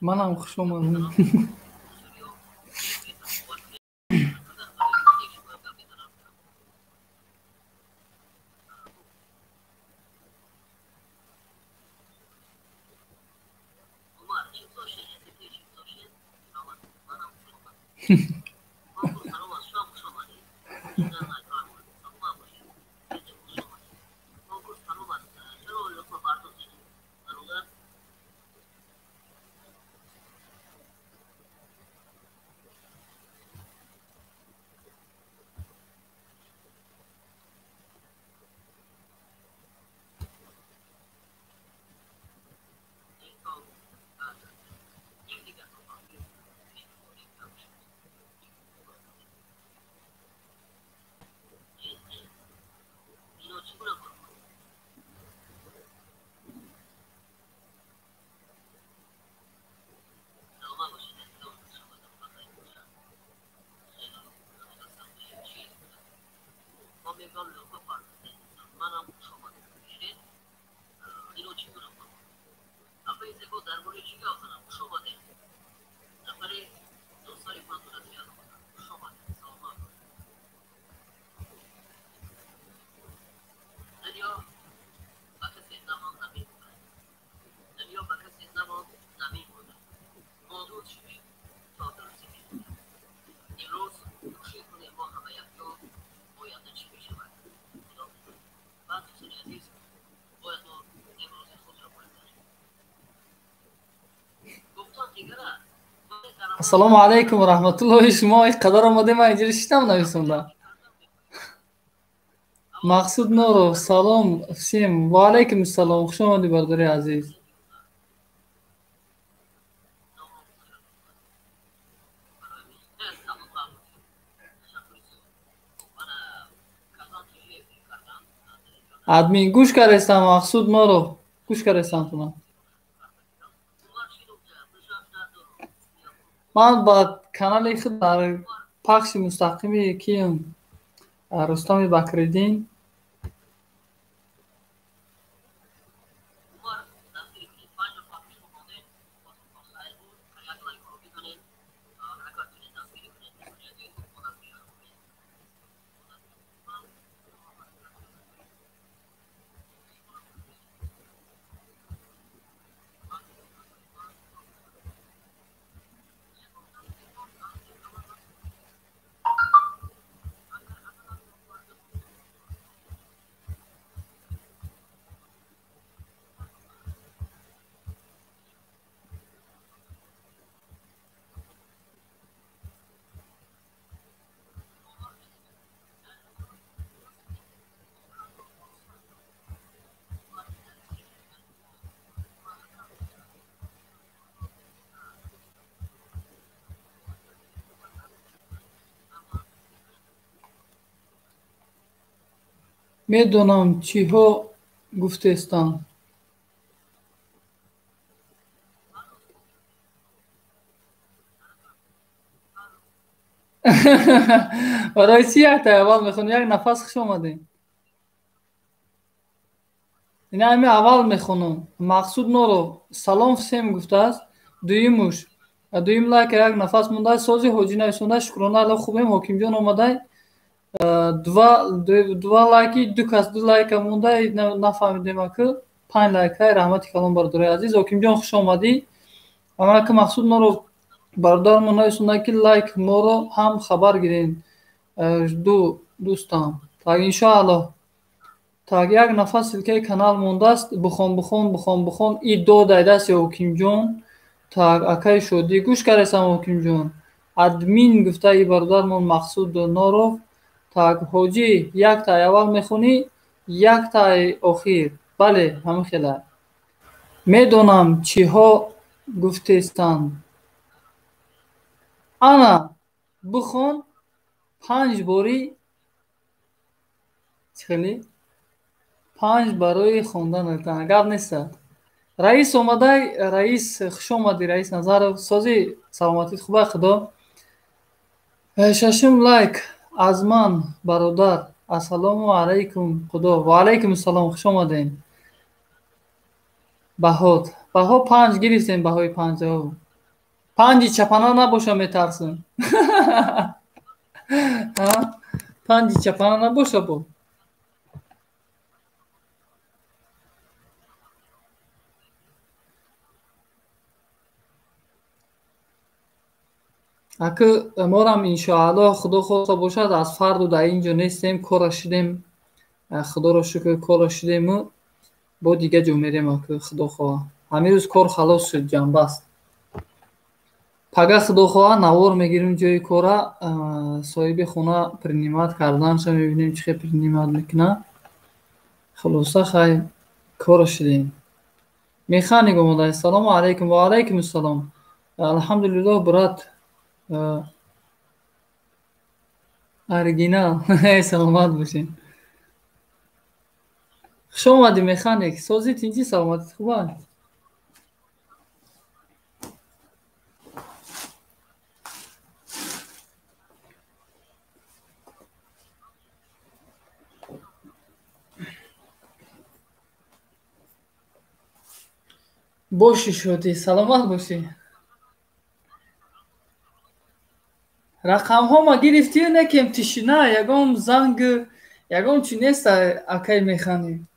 منم خوش اومدم. السلام علیکم و رحمت الله. شما اینقدر آماده من اینجوری شیدم نویسونده. مقصود نورو سلام افسیم و علیکم السلام. خوش آمدی برداری عزیز. ادمین گوش کردستم مقصود نورو گوش کردستم تو من با کانال خود در پخش مستقیمی کیم رستم بکردین میدونم چی ها گفتستان. برای چی حتی اول میخونی؟ یک نفس خوش آمده. این همی اول میخونم. مقصود نورو سلام سیم گفته است. دویم لایک یک نفس مونده. سازی حاجی نویسونده شکرانه الله خوبیم. حکیم جان آمده. دو لایکی دو کس دو لایک مونده نفهمیدیم که 5 لایک های رحمتی کلام برداری عزیز. حکیم جان خوش آمدی. اما که مقصود نورو بردار من نویسونده که لایک ما رو هم خبر گیرین دوستان تا انشاءالله تا یک نفس که کانال مونده است بخون ای دو دایده است یا حکیم جان تا اکای شدی گوش کردستم حکیم جان ادمین گفته ای بردار من مقصود نورو تا حاجی یک تا اول میخونی یک تا آخر. بله همه خیلی میدونم چی ها گفتستان. انا بخون 5 باری چخیلی 5 برای خوندن گپ نیست. رئیس اومده. رئیس خوش اومدی. رئیس نظر سازی سلامتی خوبه خدا. ششم لایک از من برادر. السلام علیکم خدا. و علیکم السلام خوش اومدین. بهاد 5 گرفتیم. بهای 5 پنجی چپانا نباشه میترسم. ها، پنجی چپانا نباشه با. اگه ما هم انشاءالله خدا خواسته باشد از فردا در اینجا نیستیم، کار شدیم. خدا را شکر کار شدیم و با دیگه جو میریم اگه خدا خواه. همین روز کار خلاص شد، جنبه است. پگاه خدا خواه نوار میگیریم جای کارا. صاحب خونه پرنیمت کردن شد، میبینیم چه پرنیمت میکنه. خلاصه خیلی کار شدیم. میخانیک اومده. سلام علیکم. و علیکم السلام. الحمدلله برات. ارگینا. سلامت باشین. خوش آمدی میخانیک. سازی تینجی سلامت خوبه. باشی شدی سلامت باشی. رقم ها ما گرفتی یا نکیم تشینه یکم زنگ یکم چی نیست اکی میخانی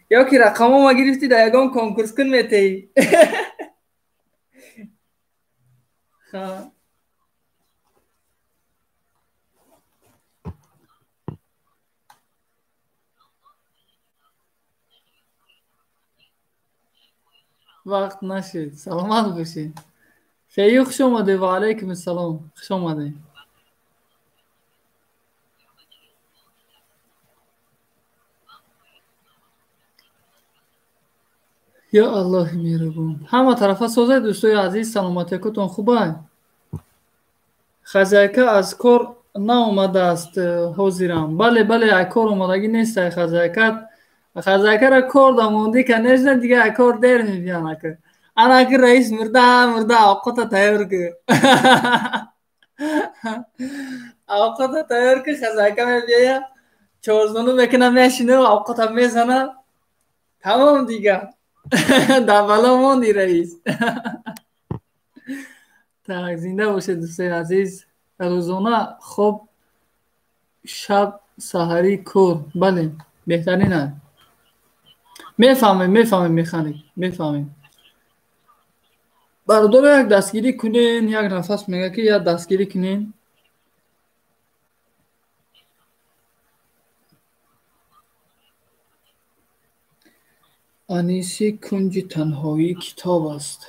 یا که رقم ها ما گرفتی در یکم کنکورس کن میتی. خب وقت نشد. سلامت باشی. فیو خوش آمده. و علیکم السلام. خوش آمده. یا الله میربون. همه طرفه سازه دوستای عزیز سلامتی کتون خوبه. خزایکه از کار ناومده است حاضرم. بله بله کار اومدگی نیست خزایکت. خزایکه را کار داموندی که نیست دیگه کار دیر میبینه که انا که رئیس مرده اوقات تیار که. اوقات تیار که خزایکه میبینه چورزونو میکنه میشینه و اوقات هم میزنه تمام دیگه. در بلا موندی رئیس. tak زنده باشه دوستای عزیز. روزانه خوب شب سحری کور. بله بهترینه. میفهمیم میخانیم میفهمیم. برادر یک دستگیری کنین. یک نفس میگه که یک دستگیری کنین. انیسی کنج تنهایی کتاب است.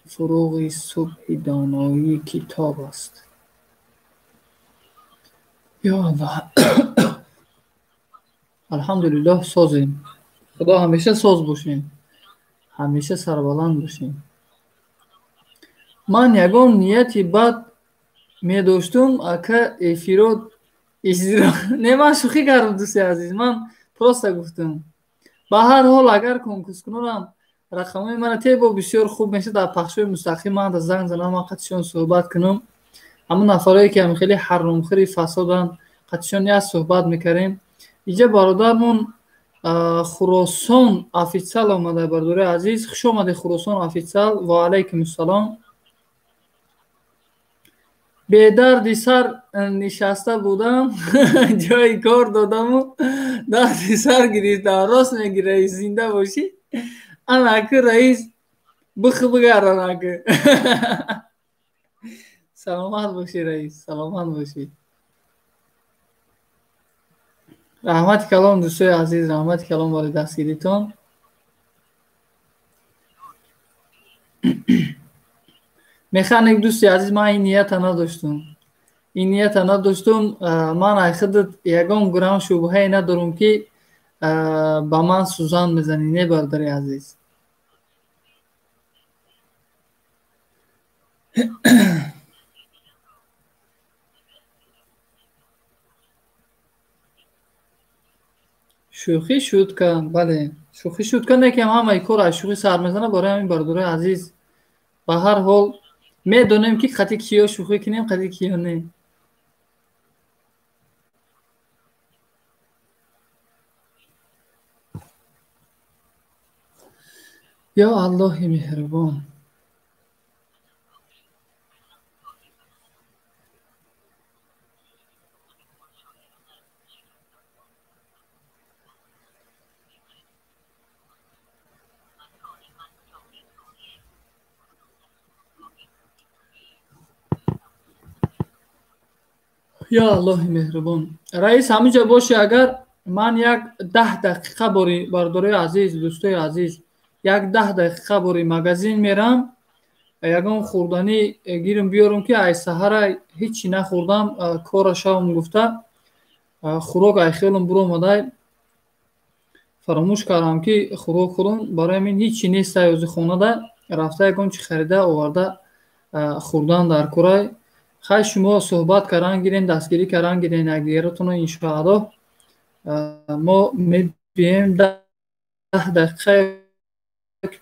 فروغ صبح دانایی کتاب است. یا الله. الحمدلله سازیم. خدا همیشه ساز باشین. همیشه سربلند باشین. من یگان نیتی بد می داشتم که افیراد ازدرا. نه من شوخی کردم دوستی عزیز. من پرسته گفتم. به هر حال اگر کنکورس کنم رقمای من با بسیار خوب میشه در پخشای مستقیم من در زنگ زنم و قدشون صحبت کنم. همون نفرایی که هم خیلی حرامخوری فسادن قدشون از صحبت میکردیم. اینجا برادرمون خراسان افیسال آمده. برادر عزیز خوش آمده خراسان افیسال. و علیکم السلام. به دردی سر نشسته بودم. جای کار دادم و دردی سر گرفتم. راست میگی رئیس زنده باشی. انا که رئیس بگردن اگه. سلامت باشی رئیس. سلامت باشی. رحمت کلام دوستای عزیز. رحمت کلام برای دستگیریتون. میخوان یک دوستی عزیز من این نیت نداشتم. این نیت نداشتم. من خودت یگان گرام شبهه ندارم که با من سوزان میزنی. نه برادر عزیز. شوخی شد که بله شوخی شد که نه که همه کار از شوخی سر میزنه برای همین برادر عزیز. به هر حال میدونیم که خطی کیا شوخی کنیم خطی کیا نه. یا الله مهربان. یا الله مهربان. رئیس همینجا باشه. اگر من یک 10 دقیقه باری برداری عزیز، دوستای عزیز، یک 10 دقیقه باری مگزین میرم، یگان خوردنی گیرم بیارم که ای سحر هیچی نخوردم، کار شام گفته خوراک ای خیالم برو مدای فراموش کردم که خوراک خورم. برای من هیچی نیست. از خونه ده رفته یکم چی خریده آورده خوردن در کورای. خیلی شما صحبت کردن گیرین، دستگیری کردن گیرین یک دیگرتون رو انشاءالله ما میبینیم 10 دقیقه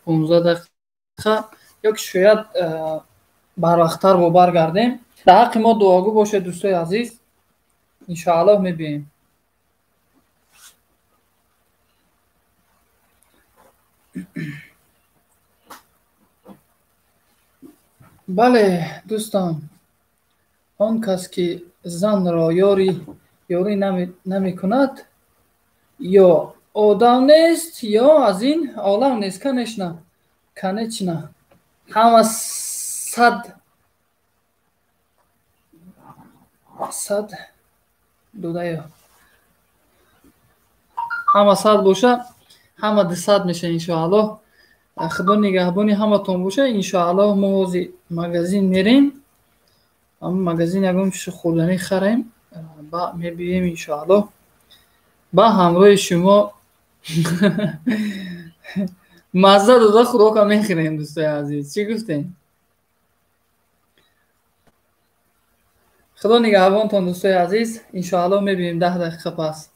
15 دقیقه یک شاید بر وقتتر با برگردیم. در حق ما دعاگو باشه دوستای عزیز، انشاءالله میبینیم. بله دوستان، آن کس که زن را یاری نمی کند یا آدم نیست یا از این عالم نیست. کنیچ نه همه صد دوده یا همه صد باشه همه 200 میشه انشاءالله. خدا نگهبانی همه تون باشه انشاءالله. ما از مگزین میریم، اما مگزین یکم چیز خوردنی خریم با میبینیم انشاءالله. با همراه شما مزه دوزه خوراک هم میخوریم دوستای عزیز. چی گفتین؟ خدا نگهبانتان دوستای عزیز، انشاءالله میبینیم 10 دقیقه پس.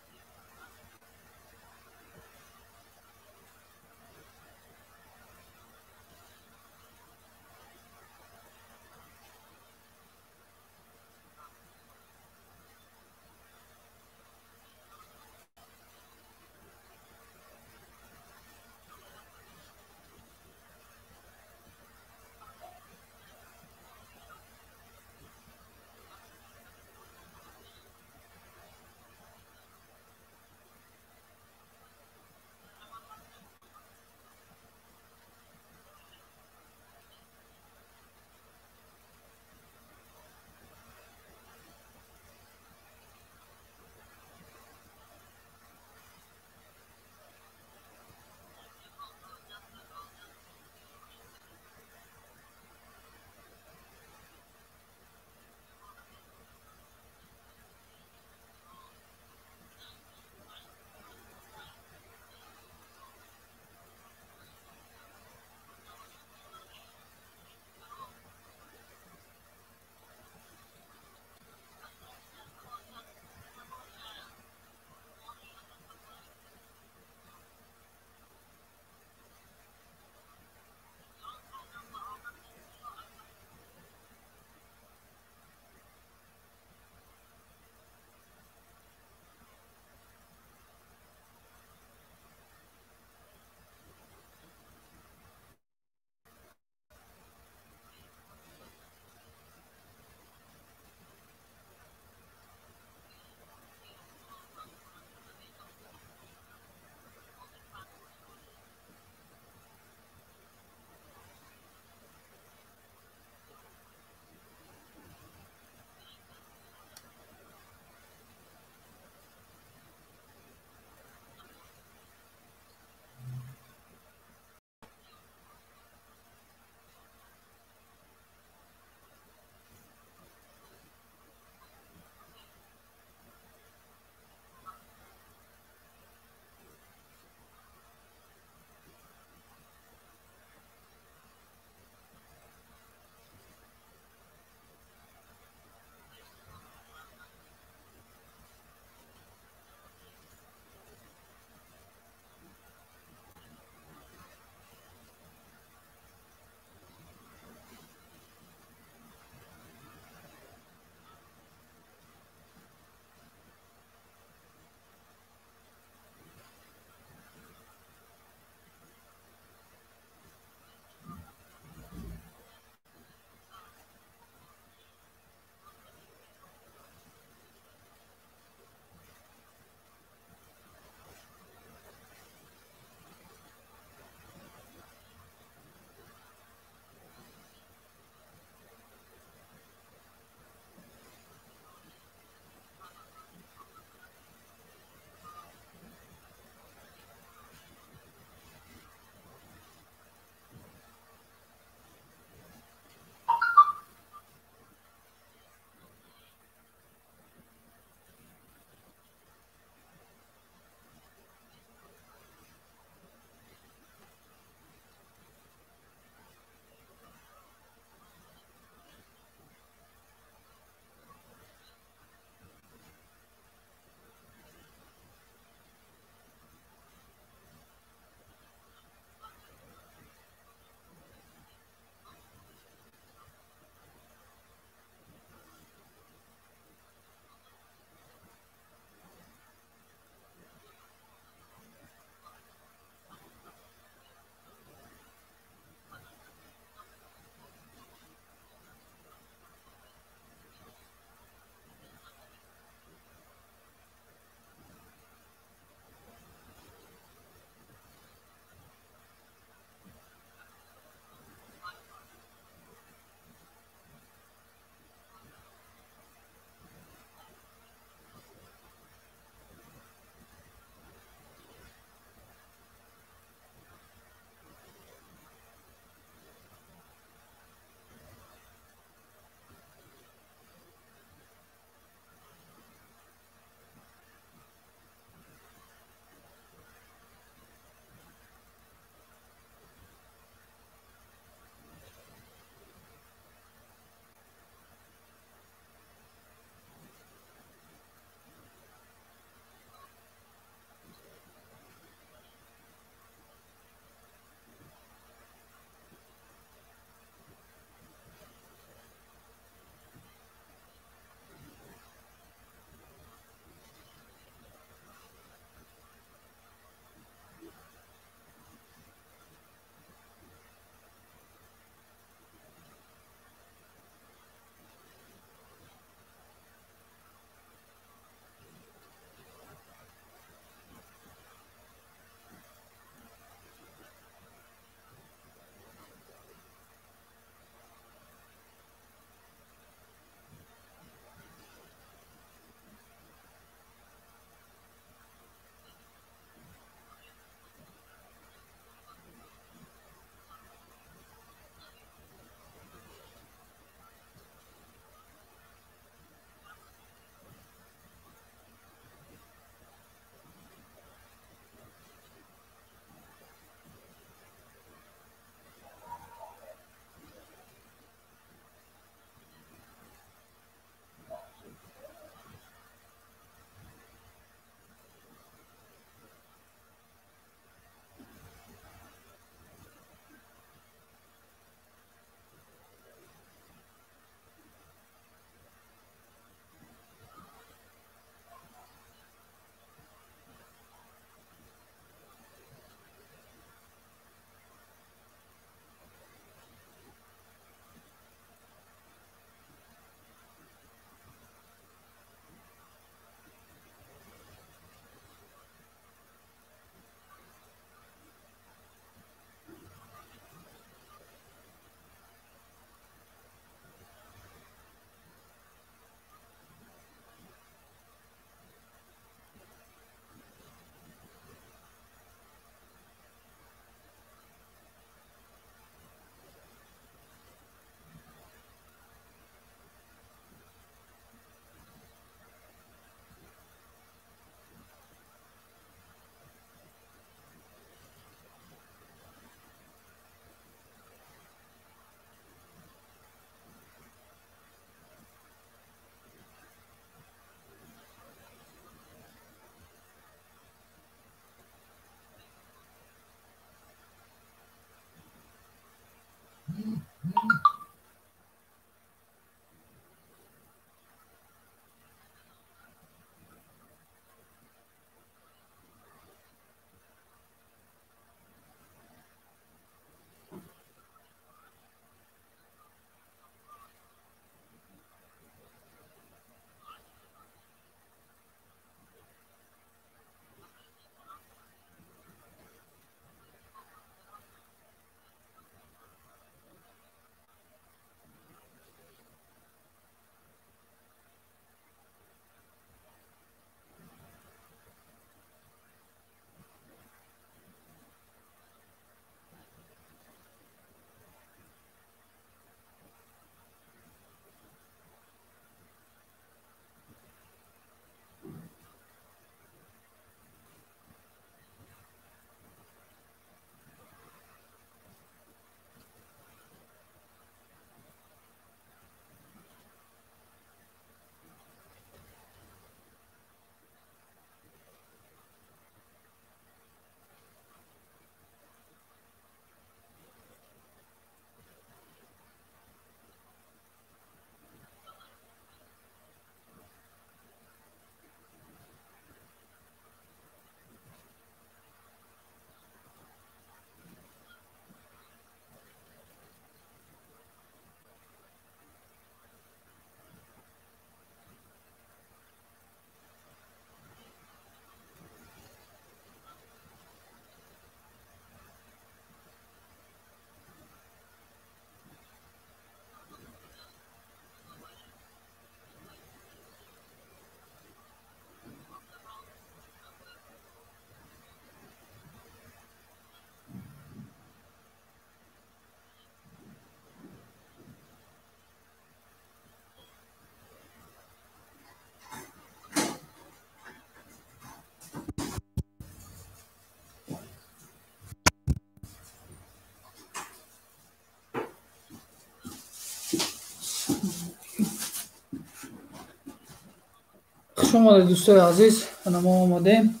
خوش آمدید دوستای عزیز. ما آمدیم.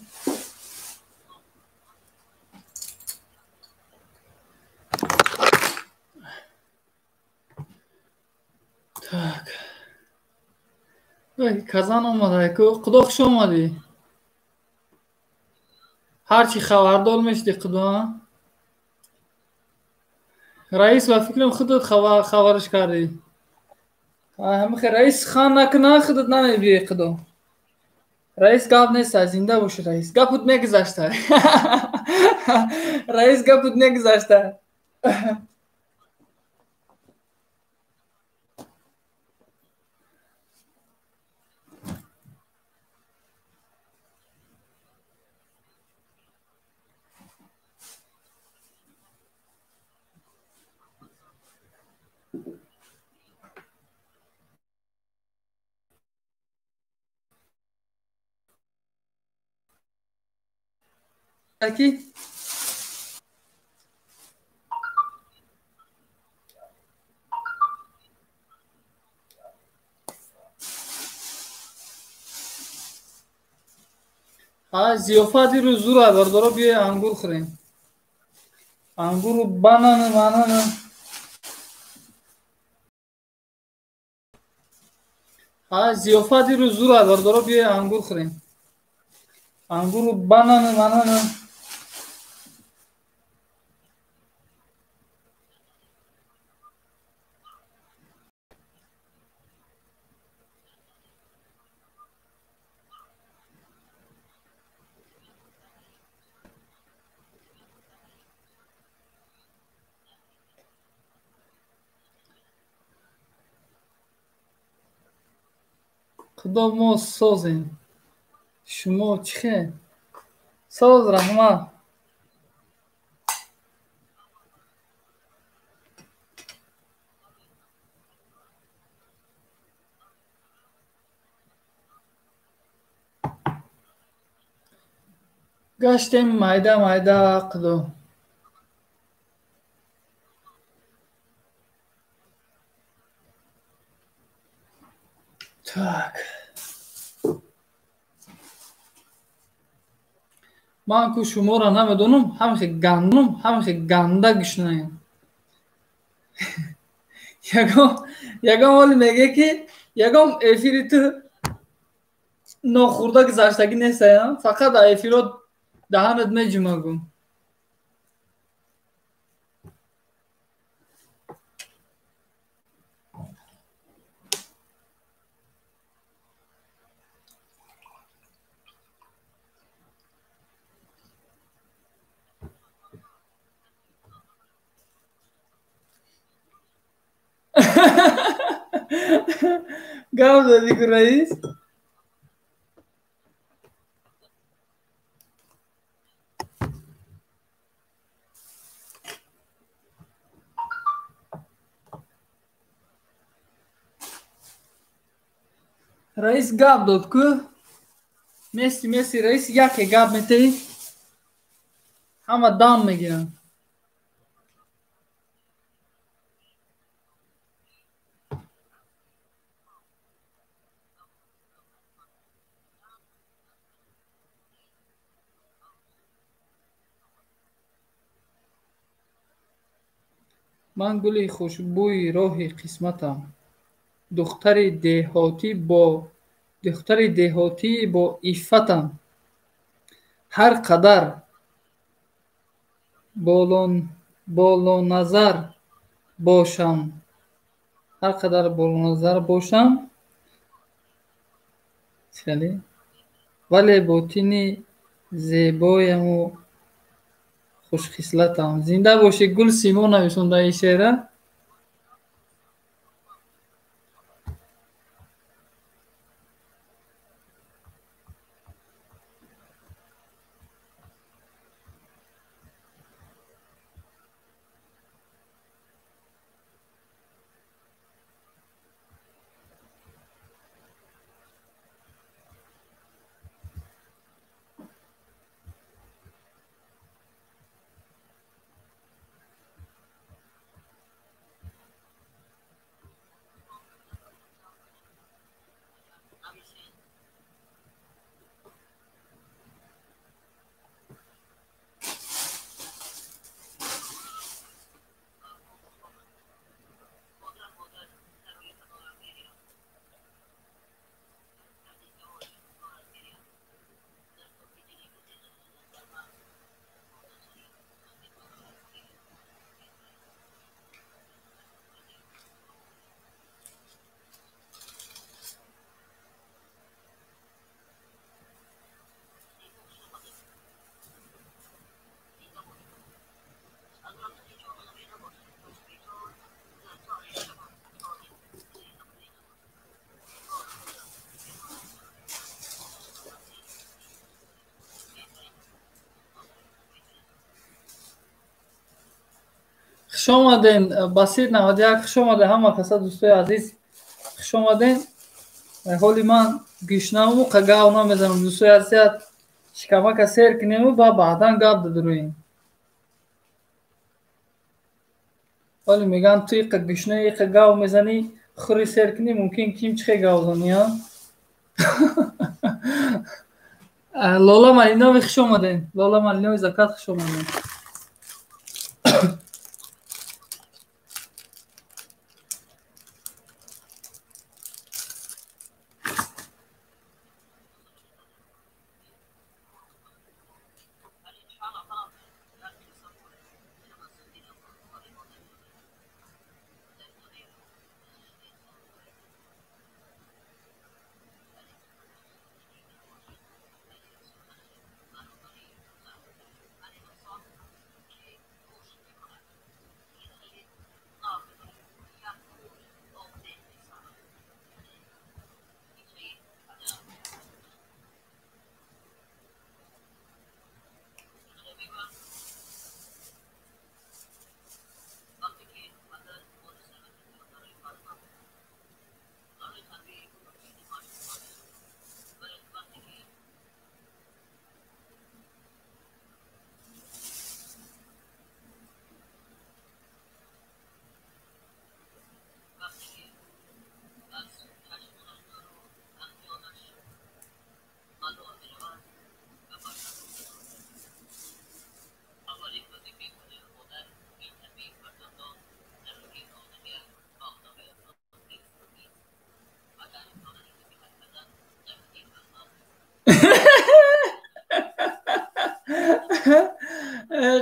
так ای казан آمده کو خدا خوش آمدی. هرچی خبردار میشدی خدا. رئیس و فکرم خودت خبرش کردی. همه رئیس خان نکنه خودت نمیبینی خدا. رئیس گپ نیست زنده باشه. رئیس گپت میگذشته. رئیس گپت میگذشته. کی زیافتی رو زور بردارا بیا انگور خوریم. انگور رو بانان. زیافتی رو زور بردارا بیا انگور خوریم. انگور رو بانان. خدا ما سازیم. شما چخه ساز رحمت. گشتیم майда قدو. так من کو شما را نمیدونم. همه گنده گشنایم. یگام ولی میگه که یگام افیری تو ناخورده گذاشتگی نیست. فقط افیرات دهانت میجمگم. گام دادی که رئیس. رئیس گاب داد که میسی رئیس یکی گاب میتی همه دام میگیرن. من گلی خوشبوی راهی قسمتم. دختری دهاتی با عفتم. هر قدر بالو نظر باشم. هر قدر بالو نظر باشم ولی باطنی زیبایم و خوشخصلتم. زنده باشی. گل سیما نویسنده این شعره. خوش آمدین. بسیط 91 خوش آمده همه کسا دوستای عزیز. خوش آمدین. حالی من گیشنم و قگاو نمیزنم دوستای عزیز. شکمک سیر کنیم و بعدا گاب دادرویم. حالی میگن توی گیشنه قگاو میزنی خوری سیر کنی ممکن کیم چخی گاو زنی ها. لالا مالینوی خوش آمدین. لالا مالینوی زکات خوش آمدین.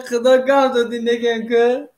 خدا گاو دادی نگم که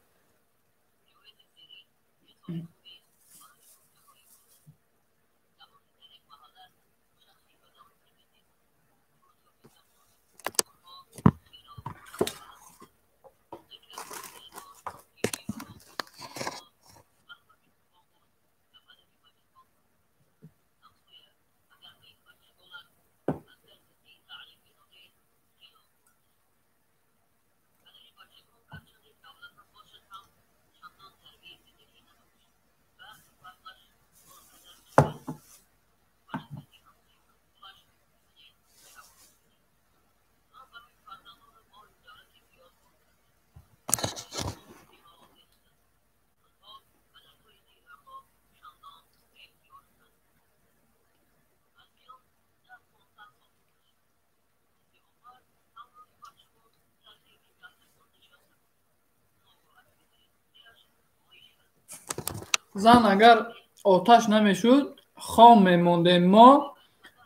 زن اگر آتش نمیشد خام میموندیم ما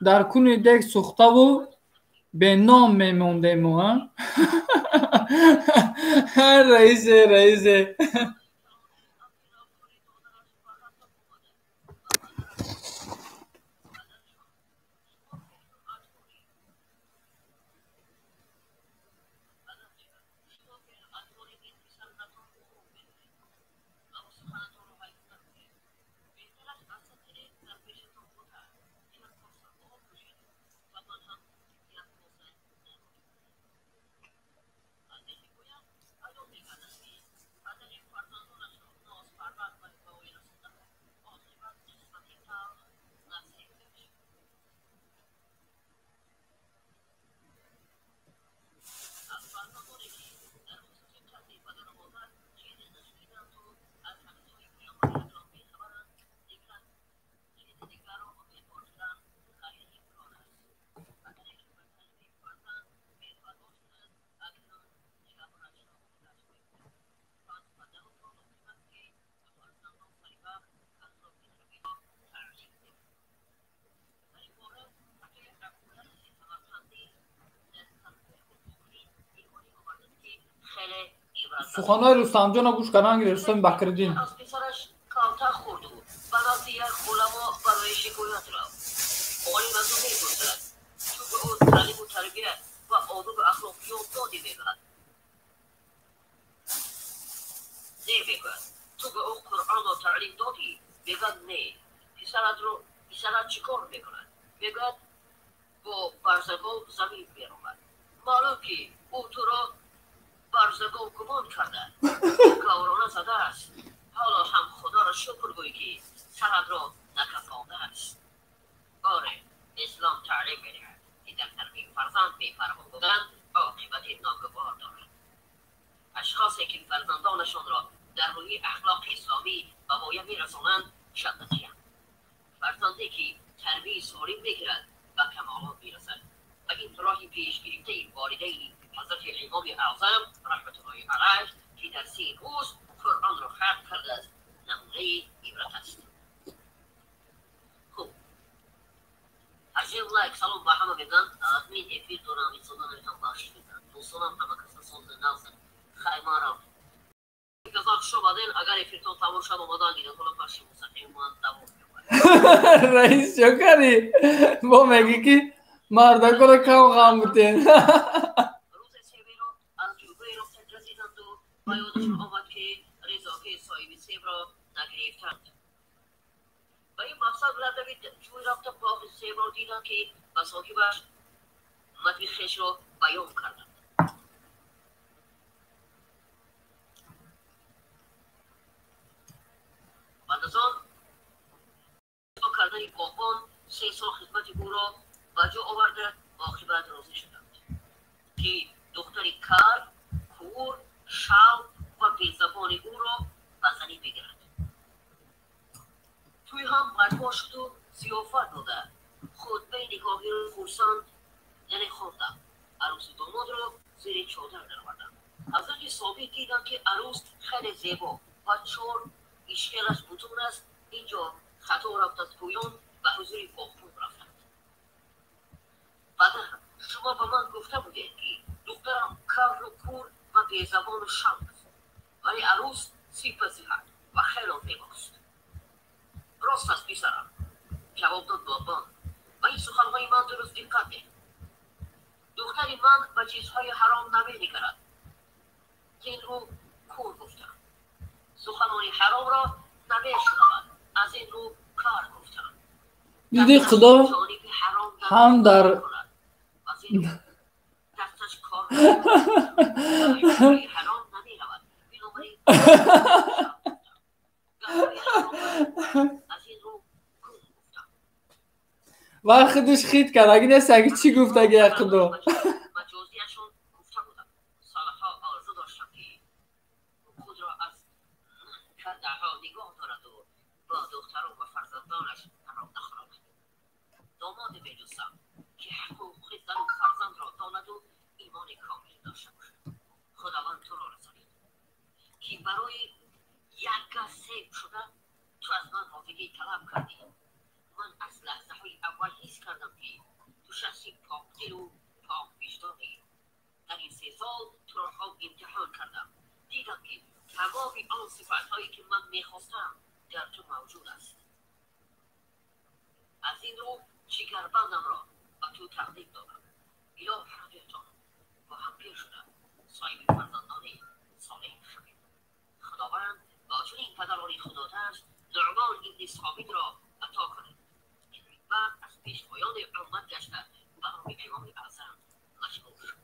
در کون دیگ سوخته و به نام میموندیم ما. رئیسه سخنهای رستم جان گوش کردن رستم بکردین از پسرش کمتر خورده بود و نزد یک علما برای شکایت رفت. عالم از او میپرسد تو به او تعلیم و تربیت و آداب اخلاقیات دادی؟ میگوید نه. میگوید تو به او قرآن و تعلیم دادی؟ میگوید نه. پسرت چیکار میکند؟ میگوید با برزنگاه زمین میرود. معلوم که او تو را برزگاه گمان کرده کارانه زده است. حالا هم خدا را شکر گوی که سرد را نکفانده است. آره، اسلام تعلیم می‌دهد که در تربیت فرزند بی‌پروا بودن عاقبت ناگوار دارد. اشخاصی که فرزندانشان را در روی اخلاق اسلامی به مایه می‌رسانند جنتی‌اند. فرزندی که تربیت سالم بگیرد به کمالات می‌رسد و این راه پیش گرفته والدین حضرت امام اعظم رحمت الله علیه که در 3 روز قرآن را ختم کرده است نمونه عبرت است. خب عجیب لایک سلام به همه میدن. ادمین افیر دارم ایستادن هم بخشش میدن. دوستانم همه کسا سال زنده هستن. خیمه را گذاق شو بدین اگر افیرتون تمام شد اومدن دیدن کنم بخشی مستقیم من دوام میکنم. رئیس چو کردی؟ با میگی که مردک رو کم غم بودین. روز سیبی را از جوبه رفتن رسیدند و به یادشان آمد که رضاقی صاحب سیب را نگرفتند. به این مقصد لدوی جوی رفته باغ سیب را دیدند که به صاحبش مطبی خیش را بیان کردند. بعد از آن کردن باغبان 3 سال خدمت او را به جا آورده عاقبت راضی شدند که دختری کر، کور، شل و بیزبان او را به زنی بگیرد. توی هم برپا شد و ضیافت داده خطبه نکاحی را خرسند یعنی خواندند. عروس و داماد را زیر چادر درآوردند. حضرت ثابت دیدند که عروس خیلی زیبا و 4 اشکالش بطون است. اینجا خطا رفت از پویان به حضور باغبان رفتند. بعد شما به من گفته بودید که دخترم کر و کور و بیزبان و شم است ولی عروس سیپذیرد و خیلی زیباست. راست است پسرم، جواب داد باغبان. و این سخنهای من درست دقت ده. دختری من به چیزهای حرام نمی‌نگرد. این رو کور گفتم. سخنان حرام را نمی‌شنود. از این رو کار گفتم. دیدی خدا هم در دستش کار حرام نمی‌رود. بنابراین از این رو کور گفتم. و خودش خید کرد. اگه نیست اگه چی گفت اگه خدا مجازیشون گفته بودم. سالها آرزو داشتم که خود را از کرده‌ها نگاه دارد و با دختران و فرزندانش حرام نخورد. داماد می‌جوستم که حقوق زن و فرزند را داند و ایمان کامل داشته باشد. خداوند تو را رسانید که برای یک گز سیب شده تو از من حافظی طلب کردی. من از لحظه های اول حس کردم که تو شخصی پاک دل و پاک وجدانی. در این 3 سال تو را خوب امتحان کردم. دیدم که تمام آن صفت هایی که من میخواستم در تو موجود است. از این رو جگربندم را به تو تقدیم دادم. اله حقیقتان با هم پیر شدم صاحب فرزندان صالح شوید. خداوند با چنین پدران خدادرس نعمان ابن ثابت را عطا کند. بعد از پیشوایان امت گشته برای امام اعظم مشغول شد.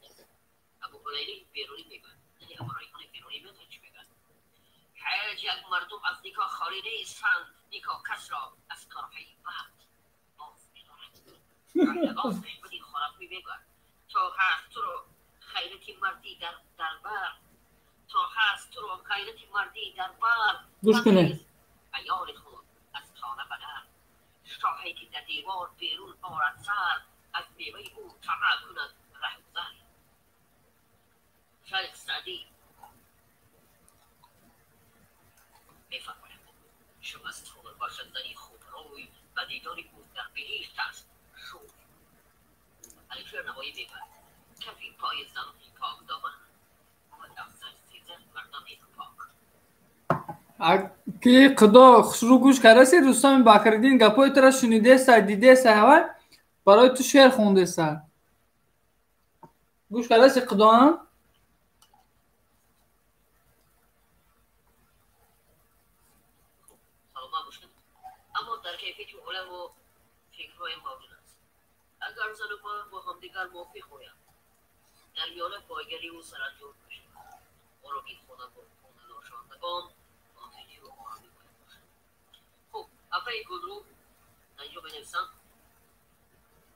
ابو هریره بیرونی میگوید، یعنی ابو ریحان بیرونی میگوید چی میگوید؟ هیچ یک مردم از نکاح خالی نیستند. نکاح کس را از کارهای بد باز می‌دارد. رایگان احمدی خرافی میگوید تا هست تو را خیرت مردی در بر تا هست تو را خیرت مردی در بر گوش کنه. عیال خود از خانه بدر شاهی که در دیوار بیرون آرد سر از میوه او طمع کند رهگذر. شیخ سعدی میفرماید شما از طول باشندنی خوب روی و دیدار او در بهشت است شوی. علیشور نوایی میگوید کفی پای زن پاک دامن و دفتر 13 مردم پاک. که خدا شروع گوش کرده سی رستم باکردین گپای تو را شنیده سر دیده سر برای تو شعر خونده سر گوش کرده سی خدا هم سلام باشد. اما در کیفیت علم و فکرهای موجود است. اگر زن و مرد با همدیگر موافق باشند در میان پایگری و سرانجام باشد خوراکی خودم با خونه داشتندگان آتیشی و آهنی باید باشد. خب هفته گل رو در اینجا بنویسم.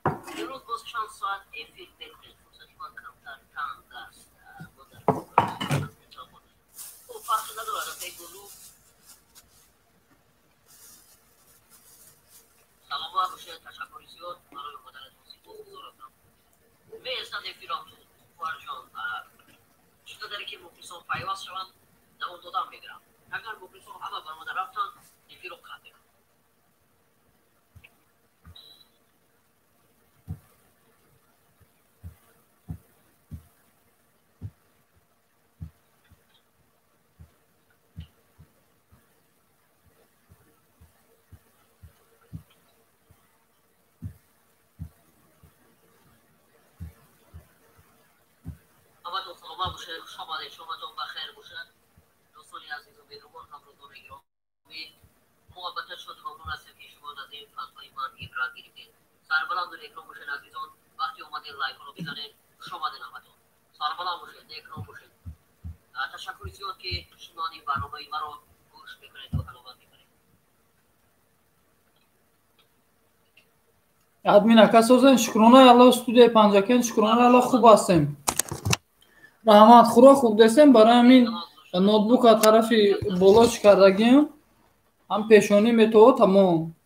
امروز باز چند ساعت افیر بکنید، فرصتی من کمتر چند است ما در انتخاب. خب فرق ندارد هفته گل رو سلام باشه. تشکری زیاد برای اومدن توضیح بگذارم. میستن افیرام تو فرجان چطور داره که مخلصان پیواز شوند دوام دادم میگیرم. اگر مخلصان همه برمانده رفتن افیر رو قطع میکنم. اما دوستان ما باشه شما شماتون بخیر باشد. دوستانی عزیز و مهربان همراهان گرامی محبت شد ممنون هستم که شما از این فتوای من عبرت گرفتید. سربلند و نیکرام باشید عزیزان. وقتی اومدین لایک رو بزنید شما نمتون سربلند باشید نیکرام باشید. تشکر زیاد که شما این برنامه مرا گوش میکنید و حلاوت میکنید. ادمین اکا سوزن شکرانه الله استودیو پنجاکن شکرانه الله خوب هستیم. رحمت خورا خوب دستیم برای همین نوتبوک از طرف بالا کردگیم هم پیشانی میتو تمام.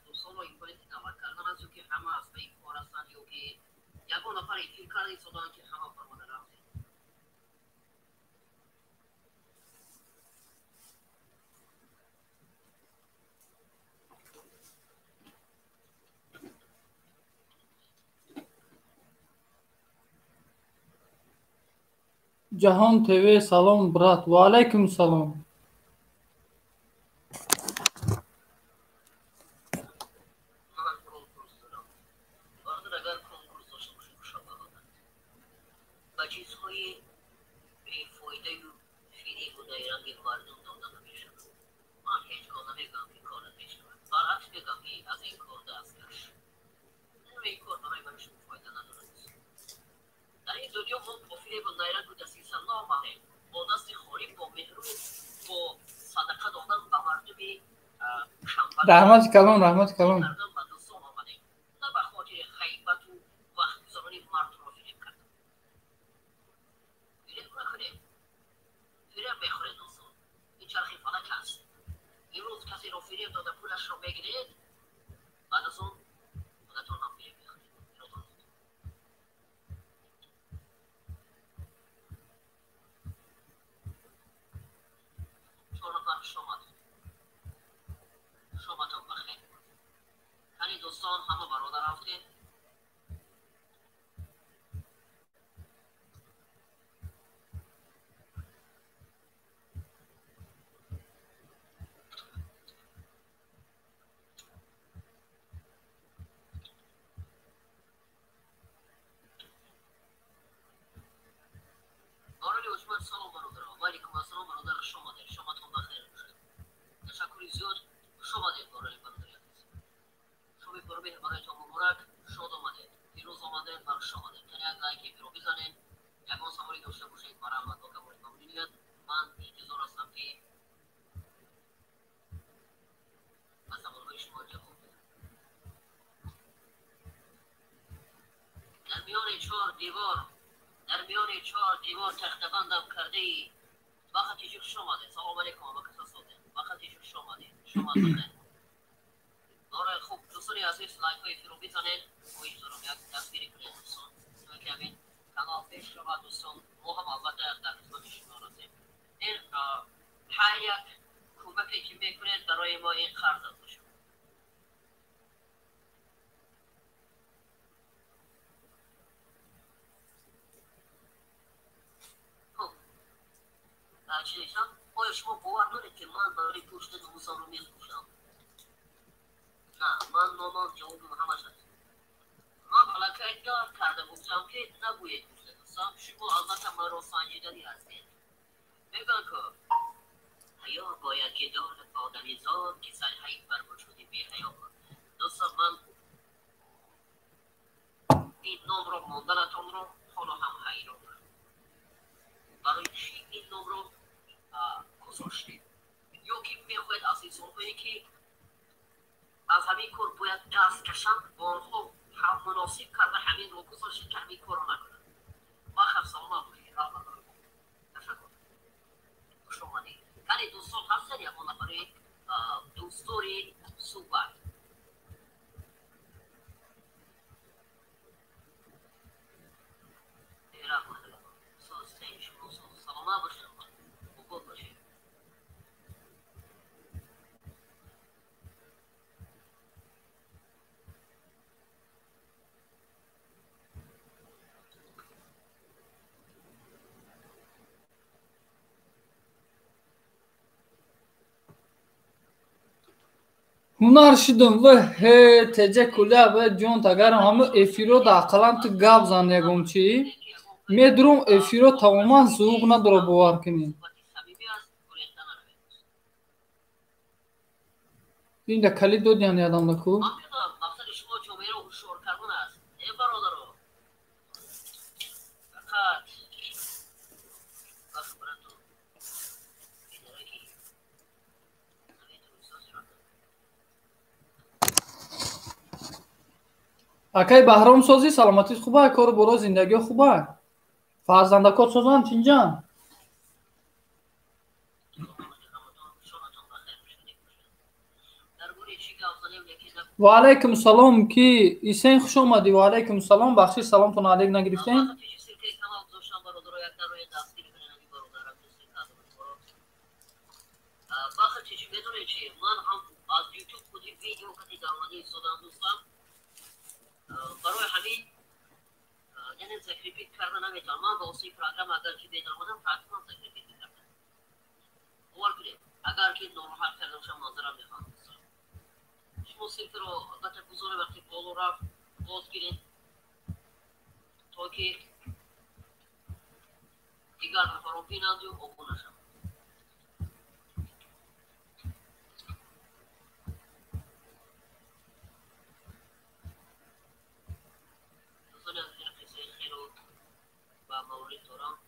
دوستان رو این کنید که دعوت کردن از که همه از این کار هستند یا که یکان نفر این کاری صدان که همه فرمانده رفتید. جهان تیوی سلام برات و علیکم سلام. من کنکورس دارم. برادر اگر کنکورس داشته باشید شما و چیزهای بیفایده و فریب و نیرنگ مردم داده نمیشود. من هیچگاه نمیگم که کار نمیشود. برعکس میگم که از این کار دست کش. این کار برای من شما فایده ندارد. در این دنیا ما با فریب و نیرنگ و دسیسه نامانیم. با دست خالی با مهر و با صدقه دادن به مردم شنبه رحمت کلام رحمت کلام. کردن به دوستان آمدیم. نه به خاطر غیبت و وقت گذرانی مردم را فریب کردن. فریب نکنیم. فریب میخورید دوستان. این چرخی فلک است. امروز کسی را فریب داده پولش را بگیرید بعد از اون خودتان هم فریب میخورید. چون نفر شماتون بخیر. یعنی دوستان همه برادر رفتید. آرلی عثمان سلام برادر. و علیکم السلام برادر شماتون بخیر باشد. تشکری زیاد شما دید برای برادر عزیز. شما برای برایتان مبارک شاد آمدید. پیروز آمدید بر شما دید. یعنی اگر لایک رو بزنید یکان سواری داشته باشید برای من تا کمال ممنونیت. من انتظار هستم که از زمانهای شما جواب بدم. در میان چهار دیوار تخته بندم کرده ای. وقتی شک شما دید. سلام علیکم و کسا ساده. وقتی شک شما دید. شما بخیر. آره خوب دوستانی عزیز لایک های فرو بزنید. خواهش دارم یک دستگیری کنید دوستان. چون که همین کانال پیش شما دوستان ما هم البته در خدمت شما هستیم. این هر یک کمکی که میکنید برای ما این قرض است باشه. خب چی نیستم؟ آیا شما باور دارید که من برای پشت ناموسان رو میفروشم؟ نه، من نامان جواب همش هست. من ملکه دار کرده گفتم که نگویید پشت ناموسان. شما البته من را سنجیدنی هستید. میگن که حیا باید که دارد آدمی زاد که سر حیف بر وجود بی حیا کن. دوستان من این نام را ماندنتان را حالا هم حیران برای چی این نام را گذاشتید؟ یا که میخواید از انسان هایی که از همین کار باید دست کشند با آنها هم مناسب کرده همین را گذاشتید که همین کار را نکنند. ما خب سلام باشید. تشکر. خوش آمدید. کلی دوستان هستن یا ما نفره دوستوری صحبت سلام باشید. خوب باشید. هنر شدم و هی تجه کلیه و جون تگرم همه افیرو دا قلم تو گاب زنیگم چی میدروم افیرو تماما سوق نداره باور کنی این دا کلید دو دیانی آدم دکو مقصد شما جامعه رو هوشیار کردن است. ای برادرها فقط وقت براتون ادارگی اکای بهرام سازی سلامتی خوبه کار برای زندگی خوبه فرزندکات سازن چینجان و علیکم سلام کی ایسین خوش آمدی و علیکم سلام بخشی سلام تون علیک نگرفتین بدونید چی من هم از یوتیوب خودی ویدیو کتی دامانی سودان دوستم برای همین یعنی زکریپیت کردن نمیتونم. من با اسی پروگرام اگر که بیدر بودم حتما زکریپیت کردم باور کنید اگر که ناراحت کردم شما معذرت میخوام دوستان. شما سیلف رو البته بزرگ وقتی بالو رفت باز گیرید تا که دیگر نفر رو بینند و عبور نشم. دوستان از این قصه خیلی و مورد دارم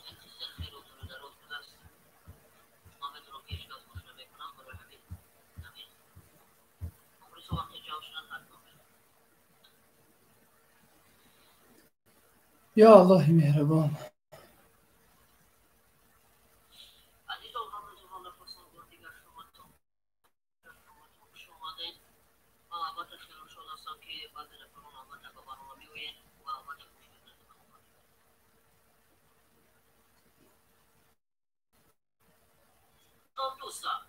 این قصه خیلی طول دراز بوده است. من بدونم که هیچ کس گوش نمیکنم برای همین امروز وقتی جمع شدن حتما یا الله مهربان عزیزان همه نفسان دیگر شما خوش آمدین. من البته خیلی خوشحال هستم که بعضی نفران البته به برنامه می‌آیین و البته گوش می‌دین. دوستان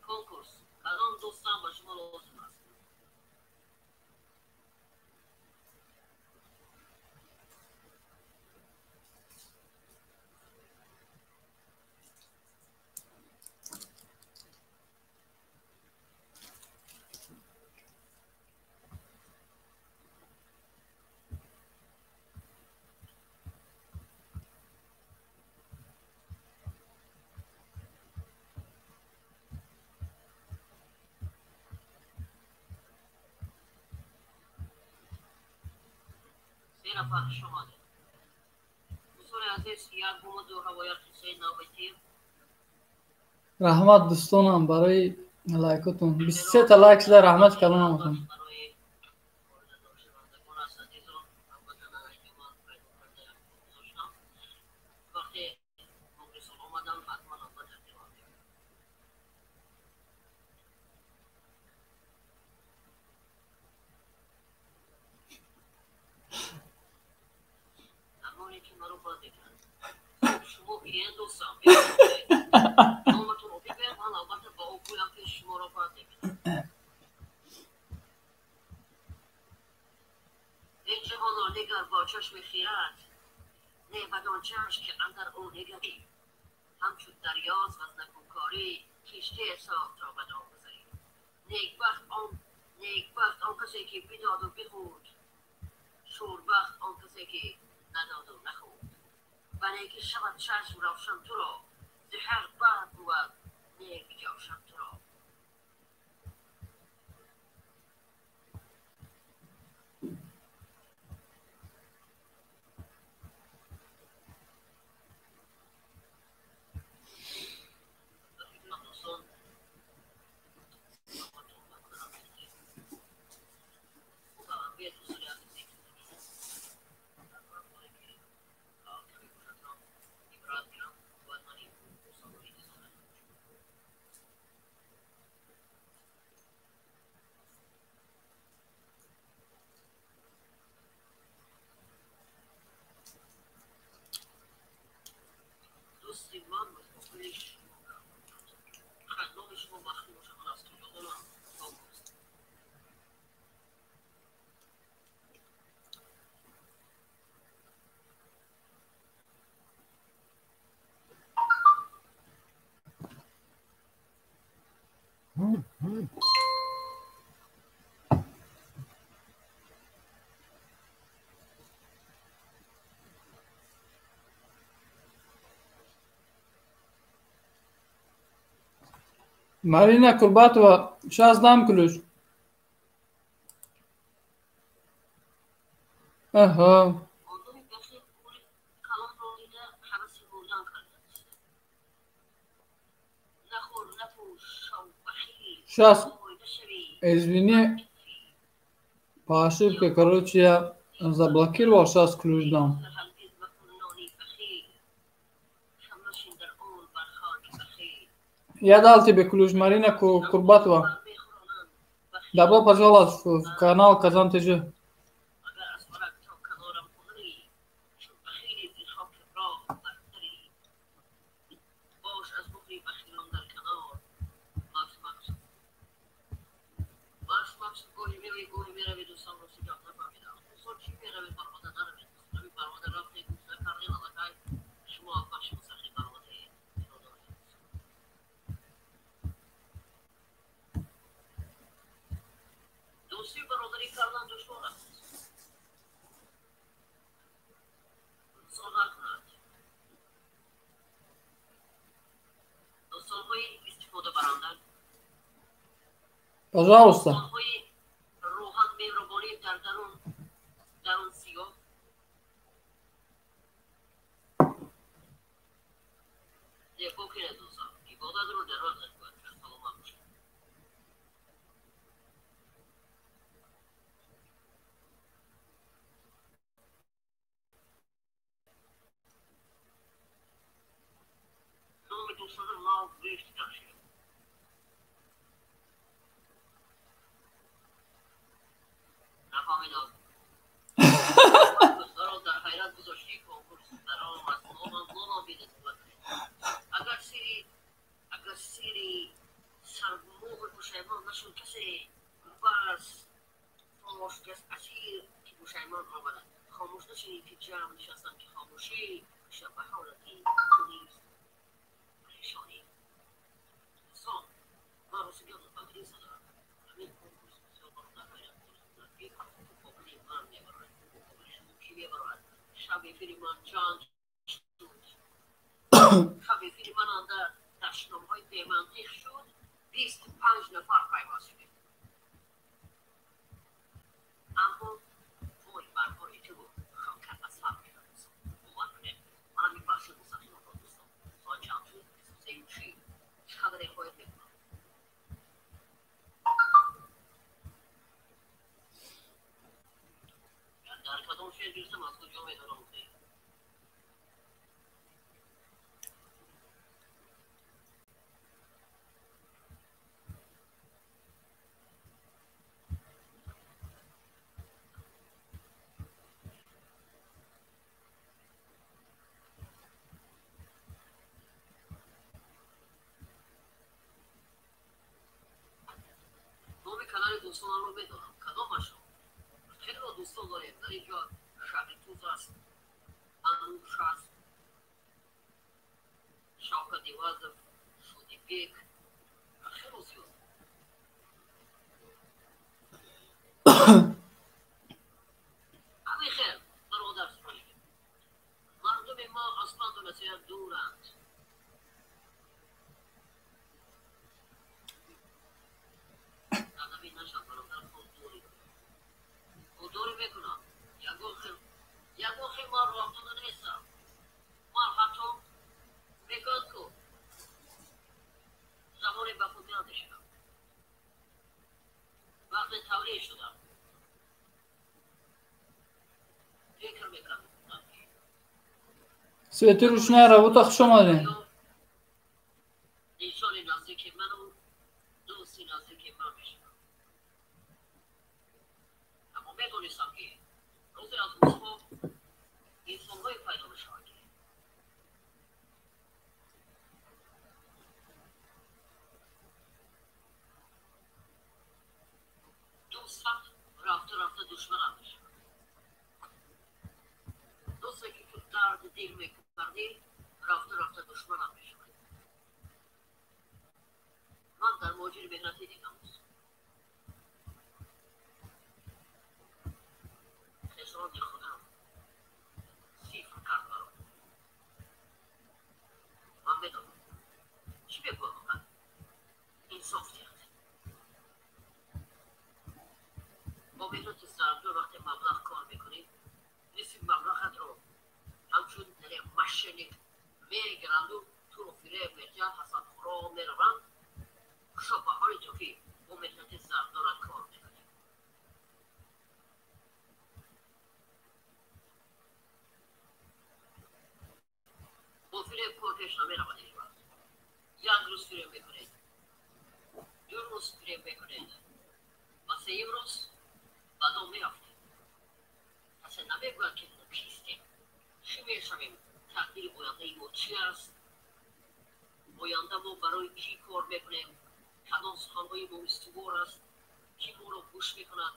کنکورس کدام دوستان به شما لازم است؟ سه نفر شما دید. دوستان عزیز یک بود و روایت قصه نابطیر رحمت دوستانم برای لایکاتون 23 تا لایک شده رحمت کلام میکنم برای مورد داشتندگان است. عزیزان البته من احتمال پیدا کرده گذاشتم وقتی مقرص آمدم حتما البته احتمال می‌کنم. زمانی که مرا باز می‌کنند شما کیه دوستان بگویید نامتون رو بگوید من البته با او گویم که شما را باز می‌کنم. این جوان را نگر با چشم خیرت نه بدان چشم که اندر او نگری همچون دریاز و از نکوکاری کشته حساب را بدان گذری نیکبخت آن کسی که بداد و بخورد شوربخت آن کسی که نداد و نخورد و نیکی شود چشم روشن تو را ز هر بد بود نیک جوشن تو را دوستی من مخبرش خندانش رو مخلوش من از تو جدالم Marina Kurbatova, 16 кулуш. Aha. آدمی بخیر پول کلان را دیده حوث بردن کرده است نخور نپوش شو بخیل Сейчас, آی نشوی извини, по ошибке, короче, я заблокировал, сейчас ключ дам. هرگز مکن نانی بخیل شمشین در آن بر خاک بخیل Я дал тебе ключ, Марина Курбатова. بخورانند بخیل Добро пожаловать в канал Казан ТЖ. اگر از فرق تا کنارم کنی چون بخیلی زی خاک راه برتری باش از بخری بخیلان در کنار مکس گوهی میروی گوهی میروی دوستان رو سیگاه نفهمیدم دوستان چی میروی برمانده نروید دوستان برمانده رفته گفته کردین علکای شما بخش مسخی برمانده اینو دارید دوستی برادری کردن دشوار است انسان نکند دوستانهای استفاده برندن Пожалуйста. دوستانهای روحان مهربانی در درون سیاه یکو کنه دوستان عبادت رو دراز نکنید که سلام باشه نام دوستان ما ویشت نشه نفهمیدم دوستان در حیرت گذاشتی کنکورس در آن مصنوعان بیده اگر سیری سرموه پشیمان نشون کسی بس خاموش کس اسیر که پشیمان آمدن خاموش نشینی که جمع نشستن که خاموشی شب حالتی کنیست پریشانی دوستان من روسی بیاد بقیه صدارم همین کنکورس بسیار برام نفایدم یک هفته بقیه من میبرد کی میبرد شب فیلم من جان شب فیلم من اندر تشنام های پیمانتیخ شد 25 نفر پیواز شدیم اما وای برپای تو خانکت از فرق شد باور کنه من میباشه مسخی رو دوستم ساعت چند شد سیوشی چقدر خواهد میکنم در کدام شهر بیرسم از کجا میدارم نام کانال دوستان رو بدارم کدام هاشون خیلی دوستان داریم در اینجا شهر توز است شست شوکت وظف شدی بیک خیلی زیاد. همه خیر برادر سوری مردم ما از پند و نصیحت دورند. ادبی نشد برادر خود دوری میکنم یگو خیلی ما رو افتاده نیستم. ما حتی بگن که زمانی به خود میاده شدم وقتی تولیه شدم فکر میکنم سویتی روشنه را بود خوش آمدین. نشان نزدیک من و دوستی نزدیک من میشم. اما میدونستم که روزی از روزها انسان‌های پیدا میشوند که دوست هم رفته رفته دشمن هم میشوند. دوستی که تو درد دل میکردی رفته رفته دشمن هم میشوند. من در ماجر مهنتی دیدم خسران خودم صفر کرد برام. من بدانم چی بکنم انصاف کرد. با مهنت سرمدار وقتی مبلغ کار میکنی نصف مبلغت رو همچون در مشنک میگرند و تو رو فریب میدن حسد خورا میروند شب بهاری تو که با مهنت سرمدارت کار میکنی. با فریب کار پیش نمیرود هیچ وقت. یک روز فریب میکنید، دو روز فریب میکنید و سیم روز بعدا میرفتید. کسی نمیگوید که ما کیستیم، چی میشویم، تقدیر آینده ما چی است، آینده ما برای کی کار میکنیم، کدام سخنهای ما استوار است، کی ما را گوش میکند.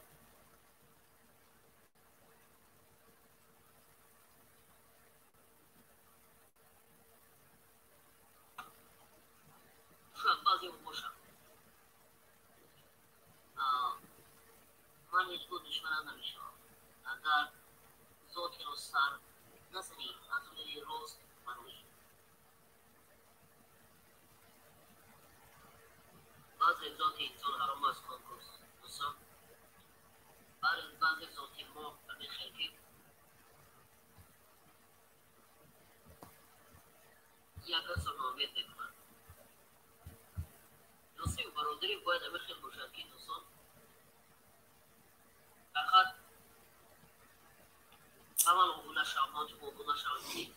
شاید بعضی ما باشد من هیچ بود دشمنم نمیشم. اگر ذاتی رو سر نزنی از روی روز منوی. بعضی ذاتی انسان حرام است کنکوز دوستان. بعضی ذاتی ما همین خیلی یک کس رو نامید میکنند. دوستی و برادری باید همین خیلی باشد که دوستان فقط همان آبونه شوند و آبونه شوند دید.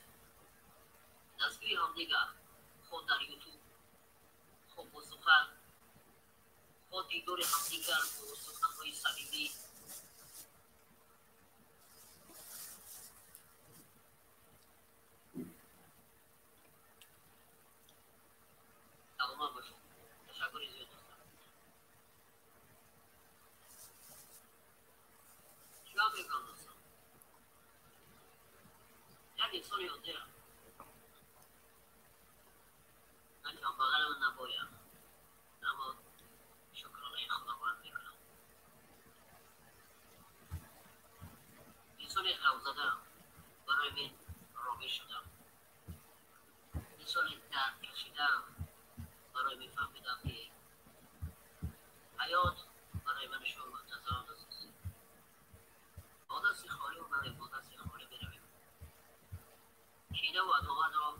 دستگیری هم دیگر خود در یوتیوب خود با سخن خود دیدار هم دیگر با سخنهای صمیمی تمام باشد. تشکر زیاد دوستان. چرا میکنم دوستان؟ یک انسان یادگیرم من که بغل من نبایم اما شکرانه خداوند میکنم. انسان غمزده برای من رامی شدم. انسان درد کشیدم برای من فهمیدم که حیات برای من شما منتظران است. با دست خالی و من با دست خالی برویم. کینه و عداوت را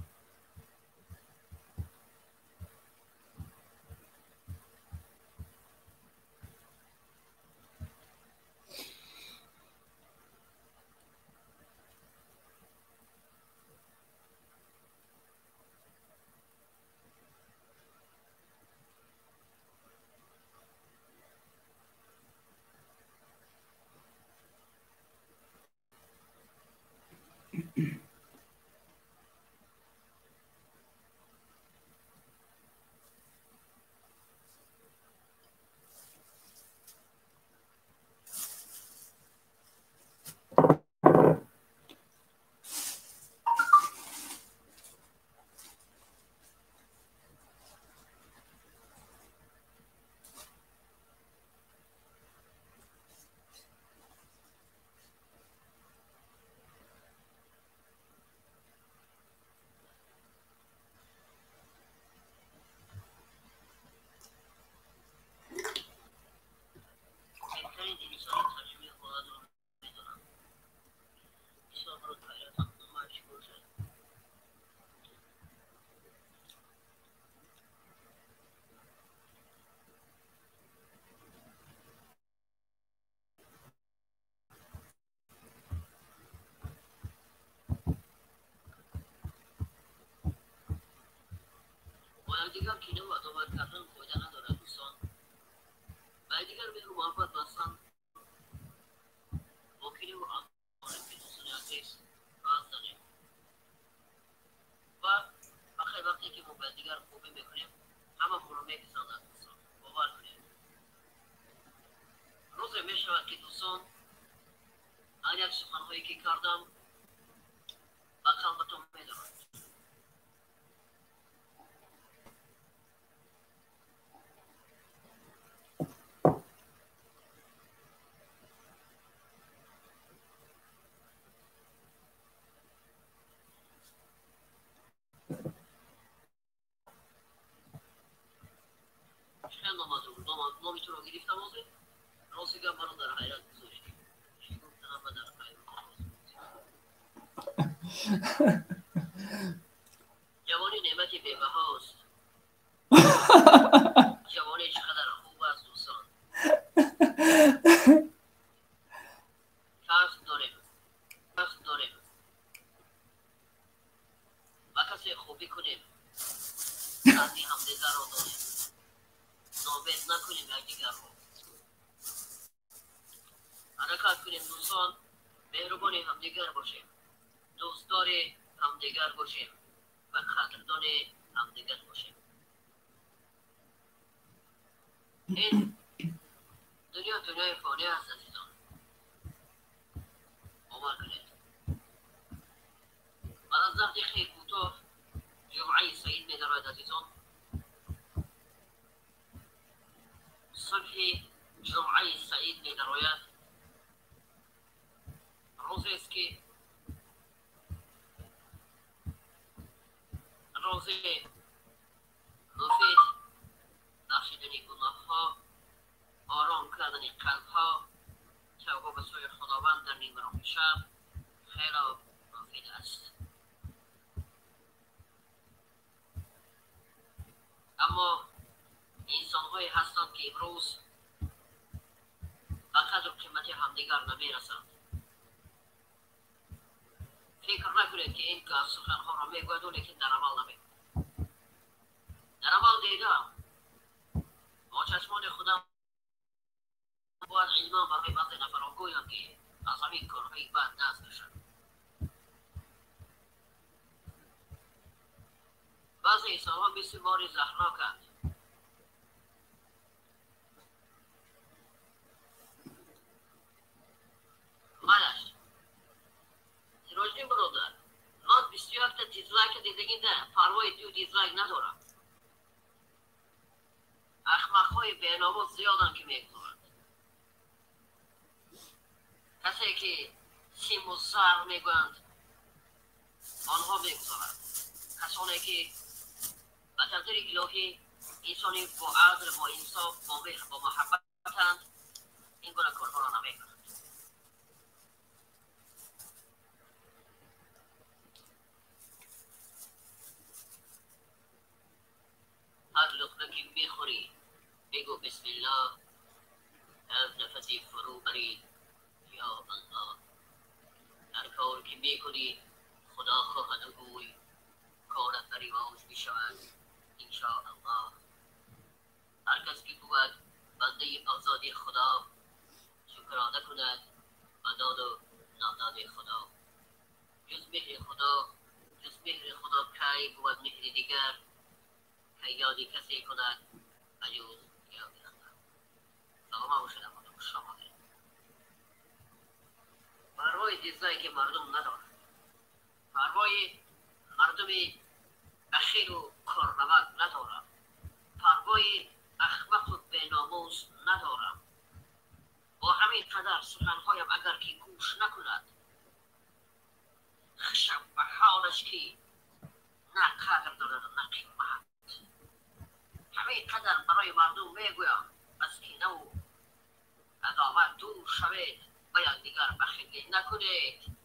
دیگر کینه و عداوت کردن فایده ندارد دوستان. و دیگر مهر و محبت بستن با کینه و عداوت که دوستان عزیز باز داریم. و آخر وقتی که ما به دیگر خوبی میکنیم همه رو میکساند دوستان. باور کنید روز میشود که دوستان هر یک سخنهایی که کردم به قلبتان میدارد. خیلی نامی تو رو گرفتم آزه راستی که منو در حیرت گذاشتی. چی گفتنم من در حیرت جوانی نعمتی بی‌بهاست. جوانی چقدر خوب است دوستان. کسب داریم و کسی خوبی کنیم سازی همدیگر رو داریم. نابید نکنیم یکدیگر رو. حرکت کنیم دوستان. مهربان همدیگر باشیم. دوستدار همدیگر باشیم و قدردان همدیگر باشیم. این دنیای فانی است عزیزان. باور کنید. من از دقیقه کوتاه جمعه سعید می‌دارد عزیزان. صبح جمعه سعید می‌دارد. روزی است که روزی مفید بخشیدن گناه‌ها، آرام کردن قلب‌ها، توبه به سوی خداوند در نیمه شب خیلی مفید است. اما انسان‌هایی هستند که امروز به قدر و قیمت همدیگر نمی‌رسند. فکر نکنید که این سخن‌ها را می‌گوید ولیکن در عمل نمی‌کنند. در عمل دیدم با چشمان خودم باید ایمان برای بعضی نفران گویم که از همین کارهای بد دست کشند. بعضی انسان‌ها مثل مار زهرناکند. مالش سراجدین برادر من 21 تا دیزلایک دیدگی نه پروای دو دیزلایک ندارم. احمق‌های بی‌ناموس زیادن که میگذارند. کسی که سیم و زر میگویند آنها میگذارند. کسانی که به تقدیر الهی انسانی با عدل با انصاف با مهر با محبتند این گونه کارها را نمیکنند. هر لقمه که میخوری بگو بسم الله. از نفسی فرو بری یا الله. هر کار که میکنی خدا خواهد گوی کارت در رواج میشود انشاءالله. هر کس که بود بنده آزادی خدا شکرانه کند و داد و ناداد خدا. جز مهر خدا کی بود مهر دیگر که یادی کسی کند بجوز یاد خدا. سلام باشد خدا شما داریم. پروای دیزایی که مردم ندارد. پروای مردم بخیل و کارنمک ندارم. پروای احمق و بیناموس ندارم. با همین قدر سخنهایم اگر که گوش نکند خشم به حالش که نه قدر دارد نه قیمت. همین قدر برای مردم میگویم از کینه و عداوت دور شوید و یکدیگر بخیلی نکنید.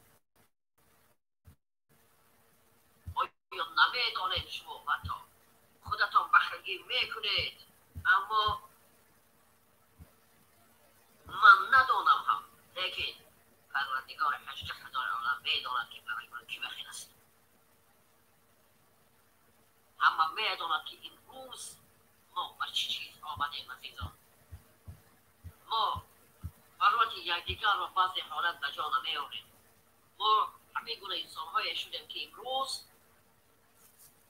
آیا نمیدانید شما حتی خودتان بخیلی میکنید اما من ندانم هم لیکن پروردگار 18,000 عالم میداند که برای من کی بخیل است. همه میدونند که امروز ما به چه چیز آمدیم عزیزان. ما برای یکدیگر را بعضی حالت به جا نمیاریم. ما همه گونه انسان‌های شدیم که امروز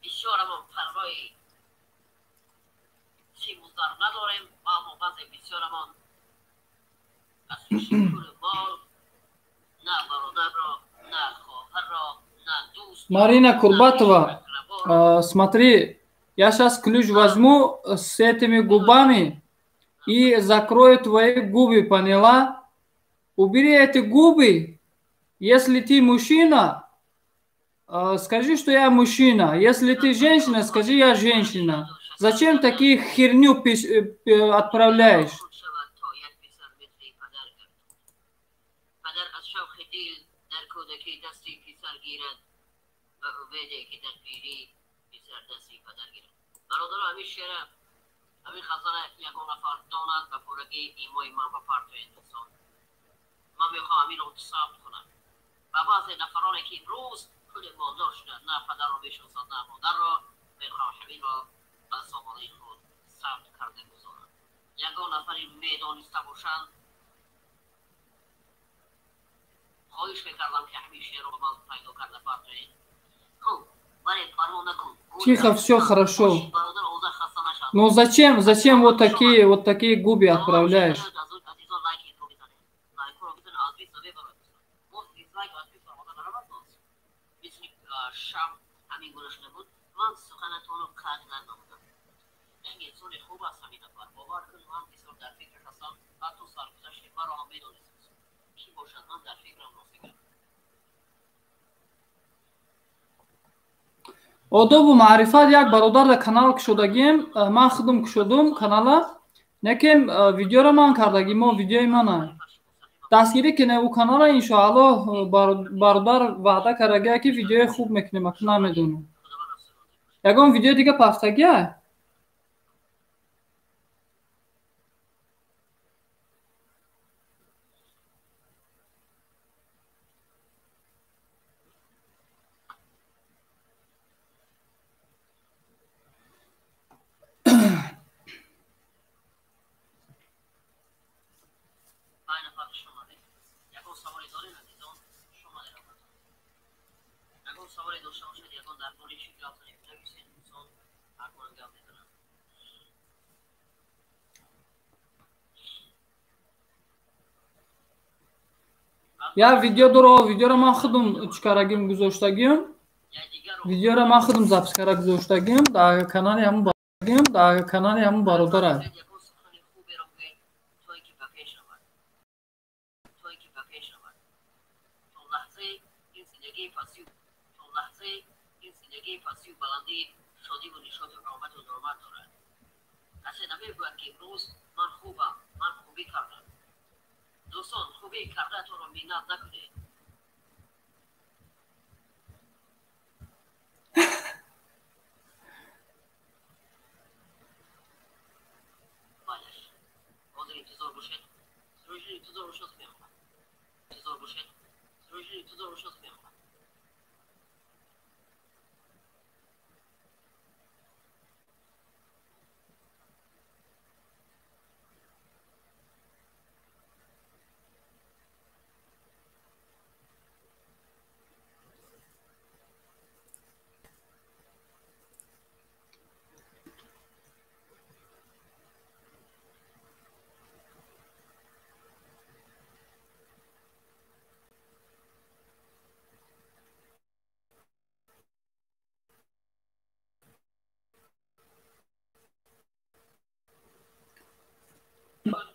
بسیارمان پرهای سیموزدر نداریم، اما بعضی بسیارمان از پول مال نه برادر را، نه خواهر را، نه دوست. Marina Kurbatova, смотри, я сейчас ключ возьму с этими губами и закрою твои губы, поняла? Убери эти губы. Если ты мужчина, скажи, что я мужчина. Если ты женщина, скажи, я женщина. Зачем такие херню отправляешь? برادر همین شعره همین خزانه یکون نفر داند و پورگی ایمای من و پرتو انسان. من میخوام همین رو ثبت کنم و بعضی نفرانی که امروز پول مالدار شدن، نه پدر رو میشناسند نه مادر را، میخوام همین را به سامانه خود ثبت کرده بذارم. یکون نفری میدانسته باشند خواهش میکردم که همین شعر رو من پیدا کرده پرتو این. خب ولی پروا نکن. Тихо, все хорошо. Но зачем вот такие губы отправляешь? Одобу маърифат як бародар дар канал кушодагием, ман худум кушодум канала, некем видеоро ман кардагим, мо видеои мана. Дастгирӣ кине у канала иншоалло бародар ваъда кардагия ки видеои хуб мекунем, аку намедонам. Ягон видео дига пахтагия? Я видеоро ман худум чикарагим гузоштагим. Видеоро ман худум запис карда гузоштагим дар канали ҳамун бародар аст. دوستان خوبی کرده تو رو مینت نکنید. بایش حاضر انتظار باشید. سروشی انتظار باشید میخوام. انتظار باشید. سروشی انتظار باشید میخوام.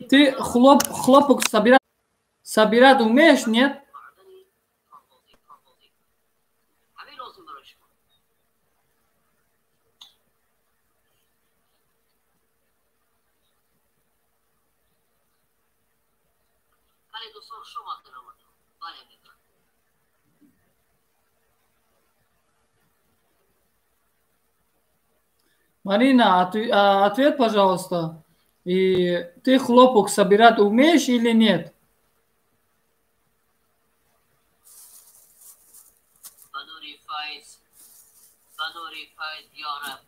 Ты хлопок собирать умеешь, нет? Марина, ответь, пожалуйста. И ты хлопок собирать умеешь или нет? و نور فیض یارب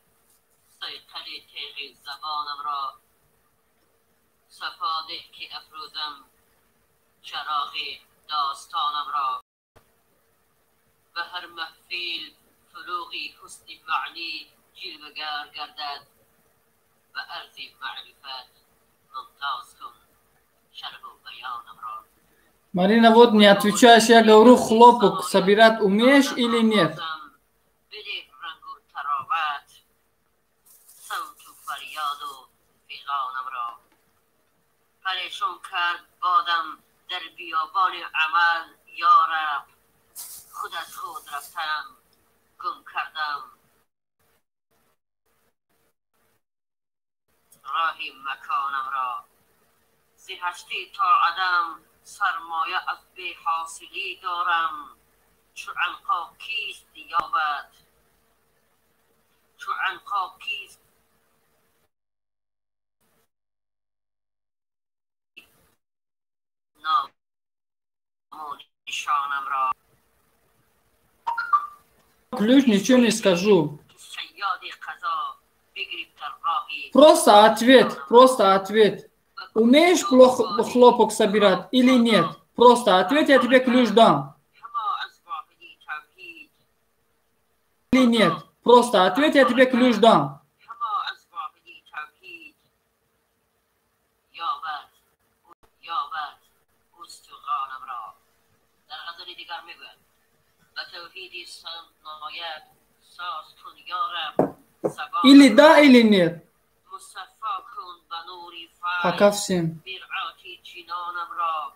سیقل تیغ زبانم را صفاده که افروزم چراغ داستانم را و هر محفل فروغی حسن معنی جلوگر گردد و عرض معرفت ممتاز کن شرح و بیانم را. Марина, вот не отвечаешь, я говорю, хлопок собирать умеешь или нет? بده رنگ و تراوت صوت و فریاد و فیغانم را. پریشان کرد بادم در بیابان عمل یارب خود از خود رفتم گم کردم راهی مکانم را. زی هستی تا عدم سرمایه از بی حاصلی دارم چو عنقا کیست یابد چو عنقا کیست نام و نشانم را. Ключ ничего не скажу. صیاد قضا بگرفت در راهی Просто ответ. Умеешь хлопок собирать или нет? Просто ответь, я тебе ключ дам. هما از واحدی توحید Или нет? Просто ответь, я тебе ключ дам. هما از واحدی توحید یابد استخوانم را. در غزل دیگر میگوید و توحیدی نماید ساز کن یارب Или да, или нет. مصفا کن به نوری Пока فیض всем. برعاتی جنانم را.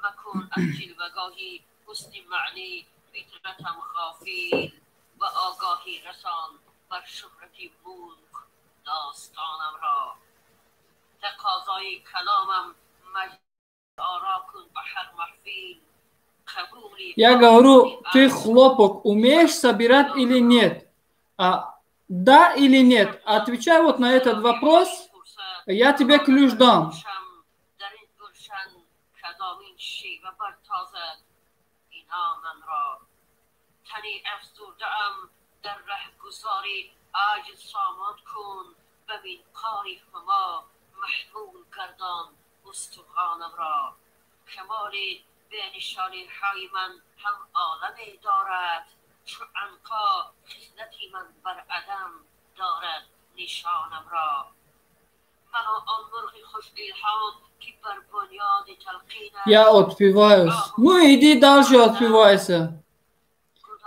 مکن از جلوگاهی حسن معنی فطرتم غافل و آگاهی رسان بر شهرتی ملک داستانم را. تقاضای کلامم مجد آرا کن به هر محفل قبولی Я говорю, ты хлопок умеешь собирать или нет? Да или нет? Отвечай вот на этот вопрос, я тебе ключ дам. در این گلشن کدامین شیوه برتازد اینا من را. تنی افزوده‌ام در رهگذاری عجز سامان کن ببین کاری هما محمول گردان استخوانم را. کمالی به نشانی های من هم عالمی دارد چو عنقا خصلتی من بر عدم دارد نشانم را. من آن مرغ خوش الهام که بر بنیاد تلقین Я отпиваюсь. Ну иди дальше отпивайся.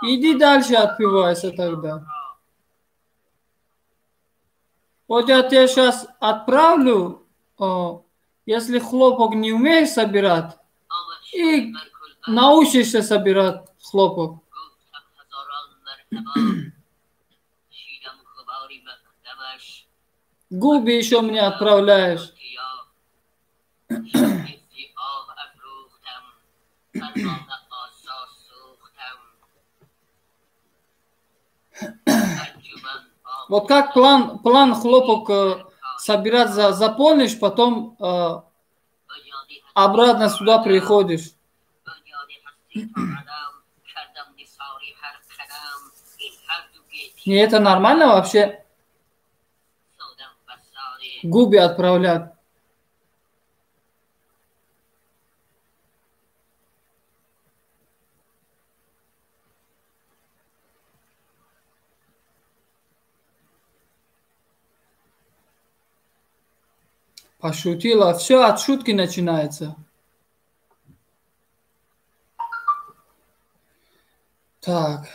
Иди дальше отпивайся тогда. Вот я тебе сейчас отправлю, если хлопок не умеешь собирать, и научишься собирать хлопок. گفتم هزاران مرتبه شیدم غباری مقدمش Губи еще мне отправляешь. شکستی آب افروختم فرمان آسا سوختم انجمن آب Вот как план хлопок собирать заполнишь, потом بنیادی обратно сюда приходишь. بنیادی هستی تا عدم کردم نثاری هر قدم این هر دو گیتی Не, это нормально вообще سودم بساری Губи отправлять. Пошутила. Все от шутки начинается. Так.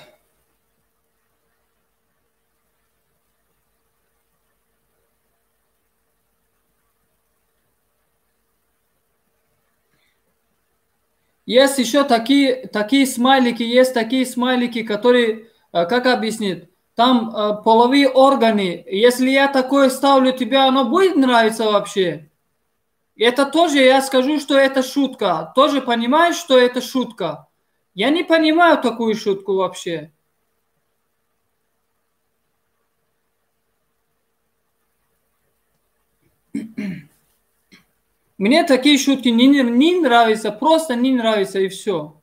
Есть еще такие смайлики, есть такие смайлики, которые, как объяснить, там половые органы. Если я такое ставлю, тебе оно будет нравиться вообще? Это тоже я скажу, что это шутка. Тоже понимаешь, что это шутка? Я не понимаю такую шутку вообще. Мне такие шутки не нравятся, просто не нравятся и все.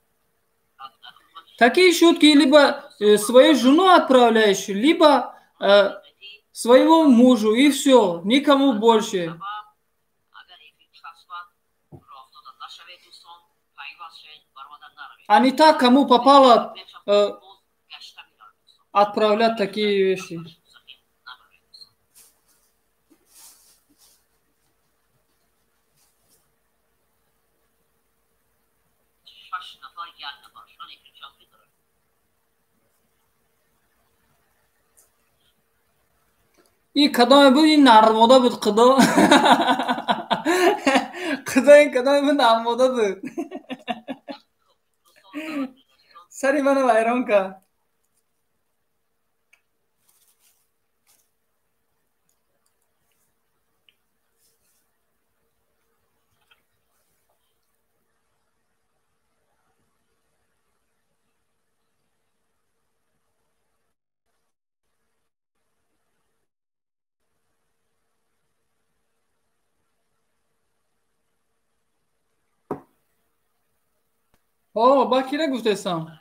Такие шутки либо свою жену отправляешь, либо своего мужа, и все, никому больше. А не так, кому попало, отправлять такие вещи. این کدام بود؟ این نرماده بود خدا. خدا این کدام بود؟ نرماده بود. سری منو ویران کرد. با کی را گفتستم؟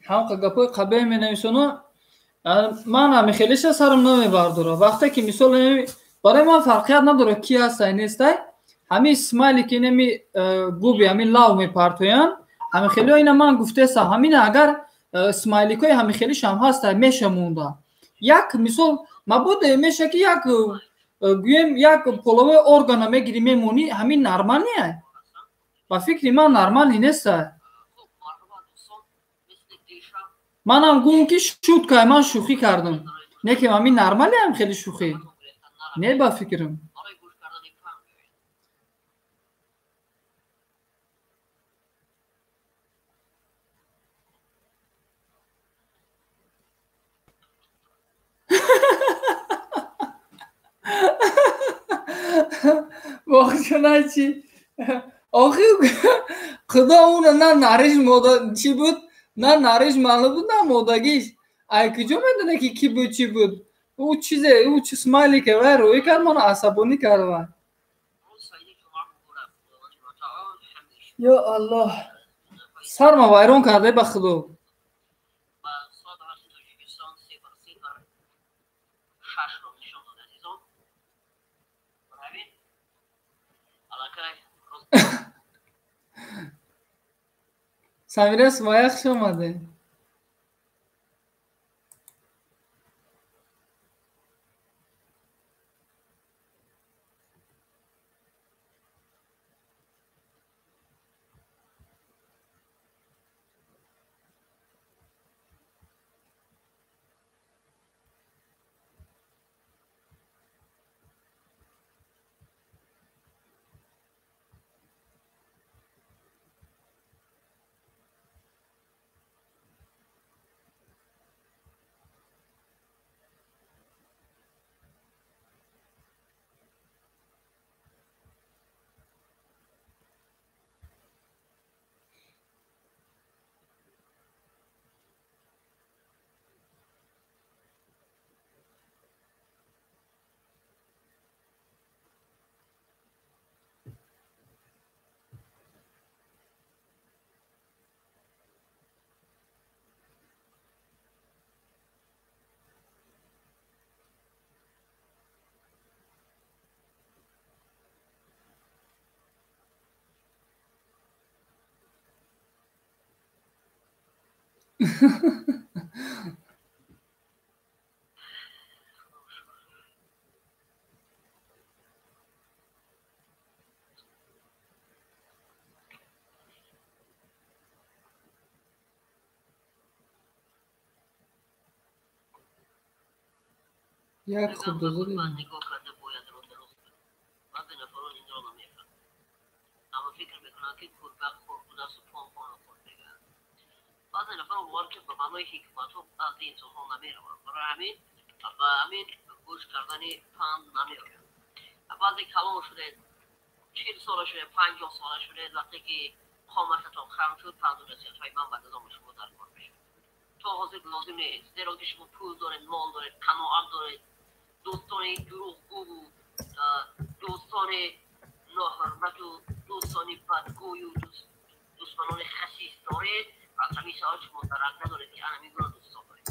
حق گپای قبه می نویسونو من همی خیلیش سرم نمیبرداره. وقتی که مثال برای من فرقیت نداره کی هست نیست، همین اسمایلی که نمی گوبی همین لاو می پرتوین همین خیلی اینا من گفته سا همین اگر اسمایلی که همین خیلیش هم هست میشه مونده. یک مثال مبود میشه که یک گویم یک پولوی ارگان میگیری میمونی همین نرمال نیه. با فکر من نرمال نیست. منم گویم که شوت که من شوخی کردم. نه که همین نرمالی هم خیلی شوخی. نه با فکرم. واقعا چی؟ آخه خدا اون نه نریش مودا چی بود؟ نه نریش معلوم بود نه مودگیش. ای کجا میدونه که کی بود چی بود؟ او چیزه او چی اسمایلی که وای روی کرد منو عصبانی کرد وای. یا الله سرما ویران کرده به خدا. سمیرس وایخش اومده. یک خود دوزه من دیدم. نگاه کرده باید رو درست کنم. بعضی نفران این را نمیکنن. اما فکر میکنن که کربک خوربوده است و پام خورد میگن. بعضی نفران وار که به معنای حکمت ها بعضی انسان ها نمیروند. برای همین گوش کردن پند نمیآید. بعضی کلام شده 40 ساله شده 50 ساله شده وقتی که قامتتان خم شد پند و نصیحت های من به نظام شما در کار میشه. تا حاضر لازم نیست زیرا که شما پول دارید مال دارید قناعت دارید دوستان دروغگو و دوستان ناحرمت و دوستان بدگوی و دشمنان خسیس دارید از همین ساعت شما درک ندارید که همین گروه دوستان دارید.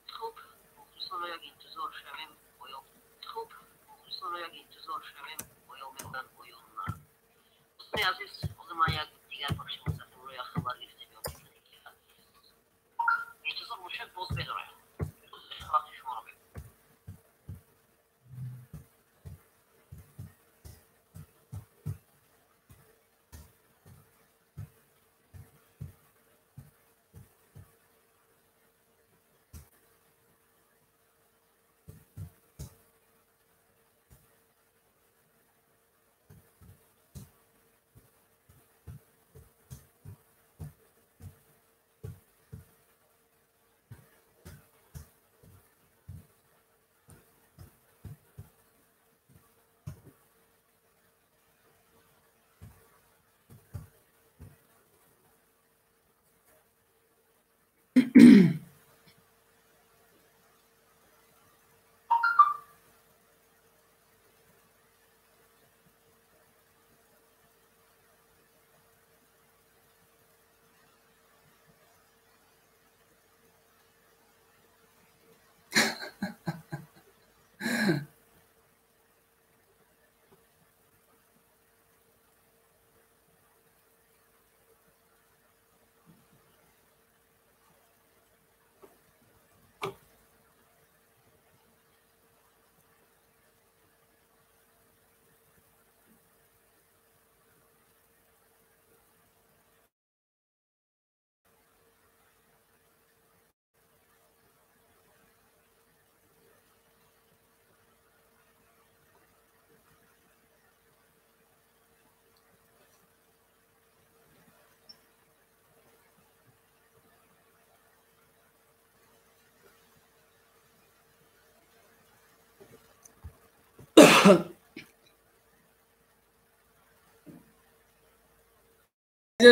خوب مخلصانه یک انتظار شویم آیا میکنن آیا نه. دوستان عزیز از من یک دیگر بخش مستقیم رو یک خبر گرفتیم یا میکنید که انتظار مشکل باز بداره وقت شما رو بگم.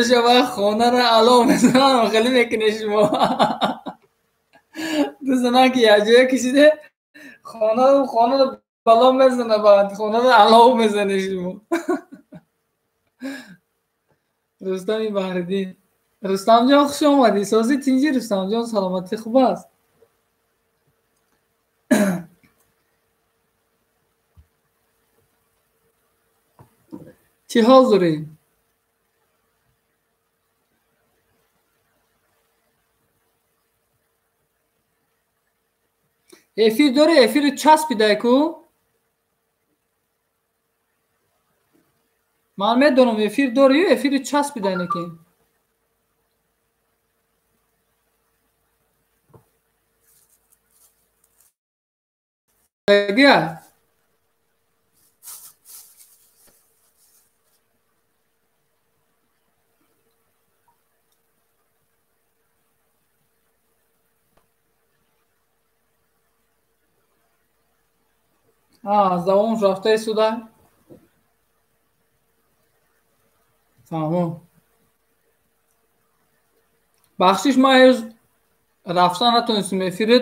شما خونه را علا میزنم خیلی میکنه شما. دوستان که یه جایی کشیده خانه رو بلا میزنه بعد خانه رو علا میزنه شما. رستم بحردین. رستم جان خوش آمدی. سازی تینجی رستم جان سلامتی خوب است. چی حال داری؟ افیر داری؟ افیر چسبیده کو؟ من میدونم افیر داری یا افیر چسبیده نکی؟ بگه زبانش رفته سوده. تمام بخشش ما از رفتن نتونستیم افیرت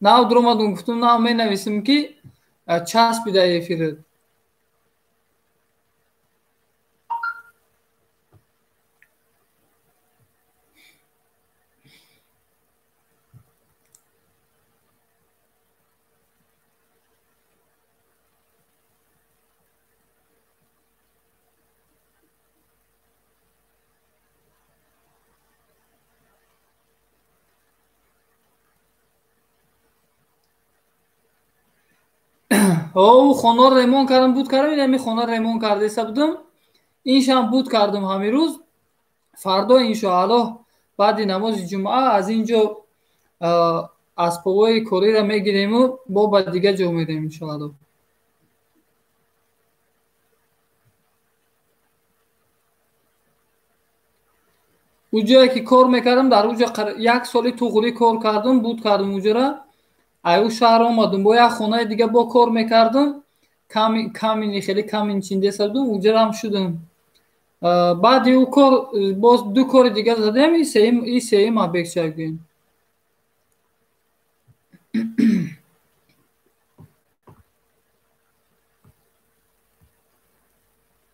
نه در اومدون گفتم نه می نویسیم که چسبیده افیرت. او خونه ریمون کردم بود کردم این خونه ریمون کرده بودم اینش هم بود کردم همین روز فردا انشاءالله بعد نماز جمعه از اینجا اسبابای کاری را میگیریم و با دیگه جا میریم انشاءالله. اونجایی که کار میکردم در اونجا یک سالی توغلی کار کردم بود کردم اونجا را ایو شهر آمدم با یک خونه دیگه با کار میکردم کمی خیلی کمی چینده سردم اونجا هم شدم. بعد او کار باز دو کار دیگه زدم این سیم ابک شدیم.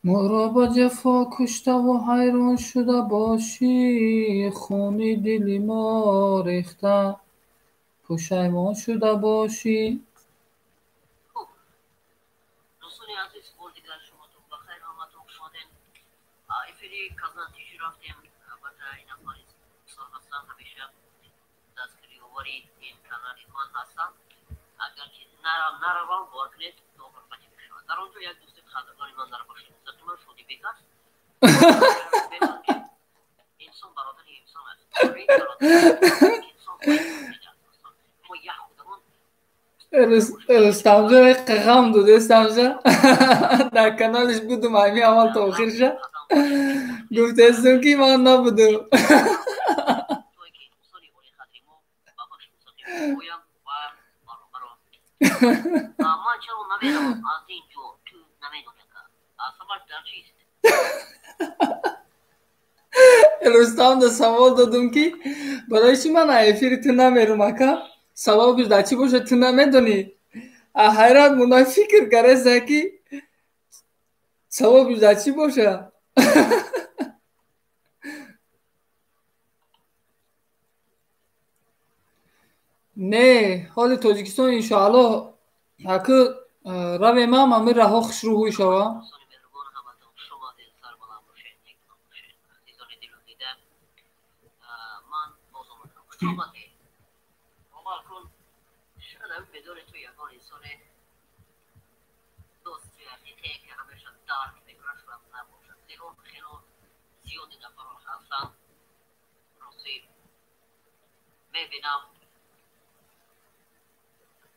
ما را با جفا کشته و حیران شده باشی خونی دلی ما ریخته پشیمان شده باشی. دوستان عزیز بار دیگر شماتون بخیر آمدید شدین. افری کازان تیجی رفتیم البته این افراد سال هستم همیشه دستگیری اوری این کانال ایمان هستم اگر که نروان بار کنید دوبار پنی بشود در اونجا یک دوست خدمتگار ایمان در باشید زدی من شدی بیکار انسان برادر انسان است انسان ما یک خودمون رستم جا قغم دوده استم در کنالش بودم همی اول تا آخر شد گفته استم که من نبودم من چرا نمیرم از اینجا تو نمیدونم سوال در چیست رستم در سوال دادم که برای چی من ایفیر تو نمیرم اکا سوال بیش در چی باشه تو نمیدونی حیرت مونای فکر کرده که سوال بیش در چی باشه نه حال تاجیکستان انشاءالله اکا روی ما همه رها خوش رو هوی شوا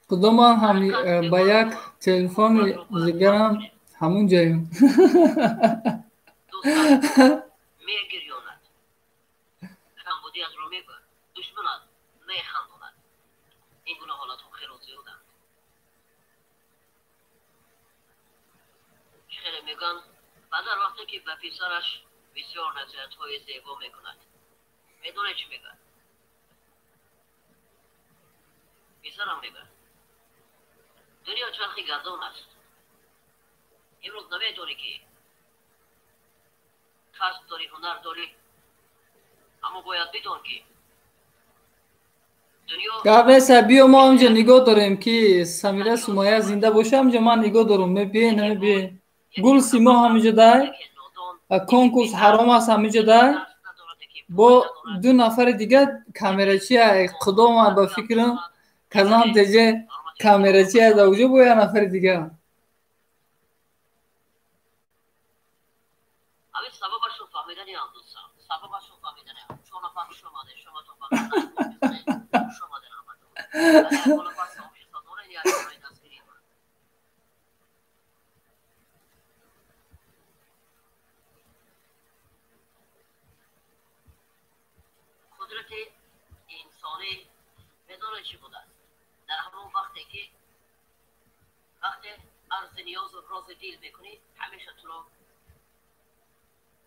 کدام هم با یک تلفن دیگرم همون جاییم میگریاند خانبودی از رو میگوید دشمنات میخنداند این گونه حالات هم خیلی زیادند خیلی میگن پدر وقتی که به پسرش بسیار نصیحت های زیبا میکند میدونه چی میگه پسرم میگه دنیا چرخی گردون است امروز نمیدونی که کسب داری هنر داری اما باید بدون که دنیا قبل بیا ما همجا نگاه داریم که سمیره سمیه زنده باشه همجا من نگاه دارم میبین گل سیما همجا دای کنکورس حرام است همجا دای با دو نفر دیگه کامراچی کدام با فکرم کزان تجه کامراچی از اوجه با یه نفر دیگه سببشو فهمیدنی هم دوستم سببشو فهمیدنی هم چون نفر شما تو فهمیدنی شما در آمد اگر بالا پس آمشه سادونه یا برای دستگیری کنند قدرت انسانی بدون چی بود است در همون وقتی که وقتی عرض نیاز و راز دیل میکنی همیشه تو رو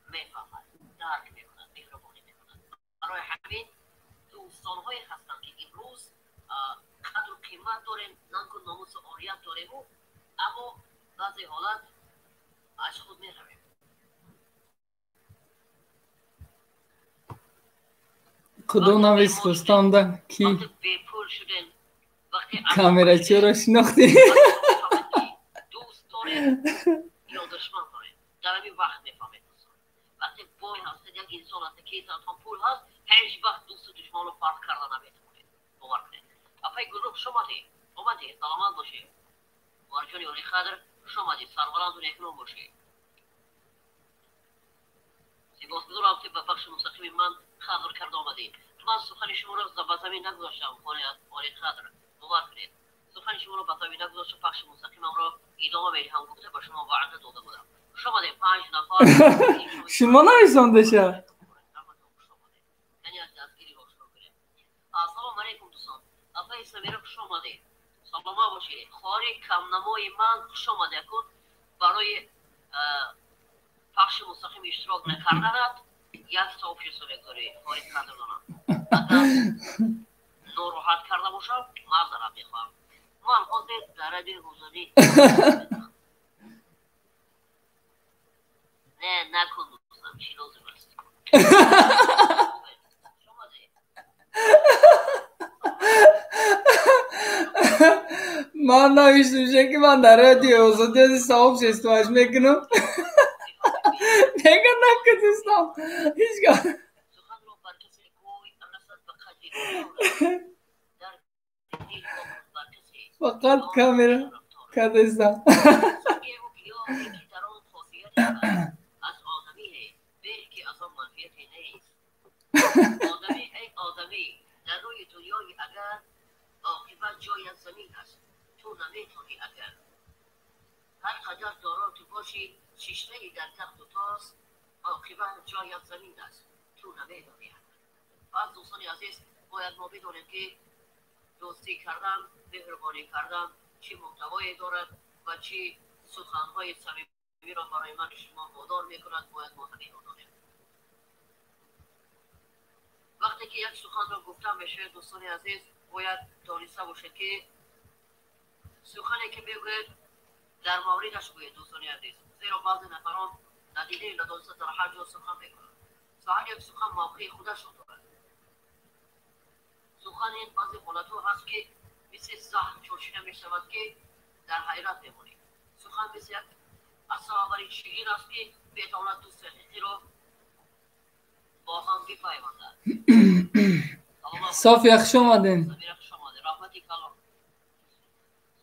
میفهمد درک میکنند مهربانی میکنند برای همین دوستانهایی هستند که امروز قدر و قیمت داریم ننگ و ناموس و عاریت داریم اما بعضی حالت از خود میرویم کدوم نویس رستم کی وقتی بیپول شدن وقتی کامراچی رو شناختی دوست داریم یا دشمن داریم در همین وقت میفهمید وقتی بوی هست یک انسان هست که ایسان پول هست هیچ وقت دوست و دشمن رو فرق کردن نمیتونید باور کنید افای گروه شما دی اومدی سلامت باشید وارجانی اولی خادر شما دی سربلند و نیکنون باشی سپاسگزارم که به بخش مستقیم من خبر کرد آمدید. من سخن شما را به زمین نگذاشتم خانه اولی خادر باور کنید. سخن شما را به زمین نگذاشتم بخش مستقیمم را ادامه میدهم گفته به شما وعده داده بودم. شما دی 5 نفر شما نایسانده شه یعنی از دستگیری آشنا کنید. السلام علیکم دوستان. آقای سمیره خوش آمدید. سلامت باشید. خواهر کم نمای من خوش آمده کن برای بخش مستقیم اشتراک نکردنت یک تا پیش بگذاری خواهید قدردانم. اگر ناراحت کرده باشم معذرت میخواهم. من حاضر در رادیو گذاری نه نکن دوستم چی لازم است. من نوشته که من در رادیو آزادی صاحب استواج میکنم میگن نکن دوستم هیچ گاه سخن رو بر کسی گوی انصت به قدری در دل بر کسی فقط کامera کدستم سنگه و گیاهی که در آن خاصیتی هست از آدمی بلکه از آن منفیتی نیست. آدمی ای آدمی در روی دنیای اگر عاقبت جای از زمین است تو نمیتونی اگر هر قدر دارا تو باشی شیشتهی در تخت و تاس عاقبت جای از زمین است تو نمیدانی. از دوستان عزیز باید ما بدانیم که دوستی کردن مهربانی کردن چه محتوایی دارد و چه سخنهای صمیمی را برای من شما وادار میکند باید ما همین رو دانیم. وقتی که یک سخن را گفتم میشه دوستان عزیز باید دانسته باشه که سخنی که میگوید در موردش گوید دوستان عزیز، زیرا بعضی نفران ندیده ندانسته در هر جا سخن میکنند. هر یک سخن موقع خودش را دارد. سخن این بعضی حالتها هست که مثل زهر چاشیده میشود که در حیرت میمونید. سخن مثل یک اصابری شیرین است که بتواند دوست حقیقی را با هم بپیوندد. صافی خوش آمدین. سمیره خوش آمدین. رحمتی کلام.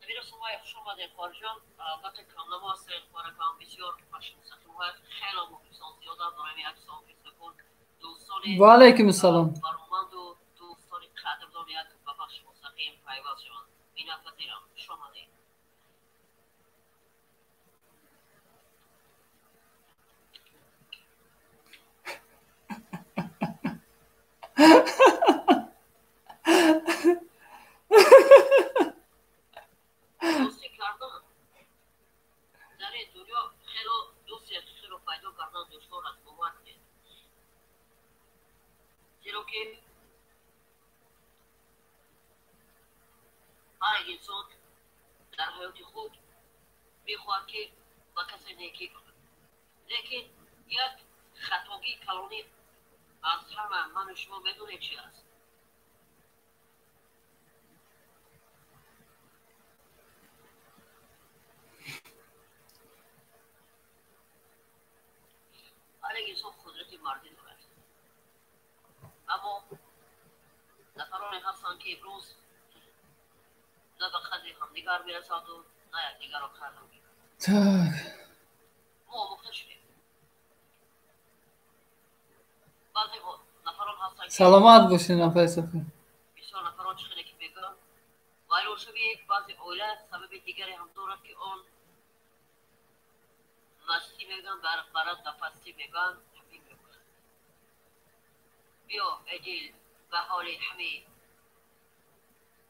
سمیره شما خوش آمدین خارجان. البته کامنما هستین خارجان بسیار بخش مستقیم های خیلی مخلصان زیاده دارم یک صافی سکون دوستان و علیکم السلام برامند و دوستان قدردان یک به بخش مستقیم پیوست شوند. می‌نپذیرم. خوش آمدین. دوستی کردن در این دنیا خیلی دوستی حقیقی رو پیدا کردن دشوار است باور کنید. زیرا که هر انسان در حیات خود میخواهد که با کسی نیکی کند، لیکن یک خطاگی کلانی از همه من و شما میدونید چی است. هر انسان قدرت مردی دارد، اما نفرانی هستند که امروز نه به قدر همدیگر میرسند و نه یکدیگر را قدر میکنند. ما آموخته شدیم. بعضی نفران هستند که سلامت باشین آقای صافی. بسیار نفران چخیلی که میگن ولی شبیه یک بعضی اوله سبب دیگری هم دارد که آن مستی میگن برات نفسی میگن همین میکنن. بیا ایدیل به حال همه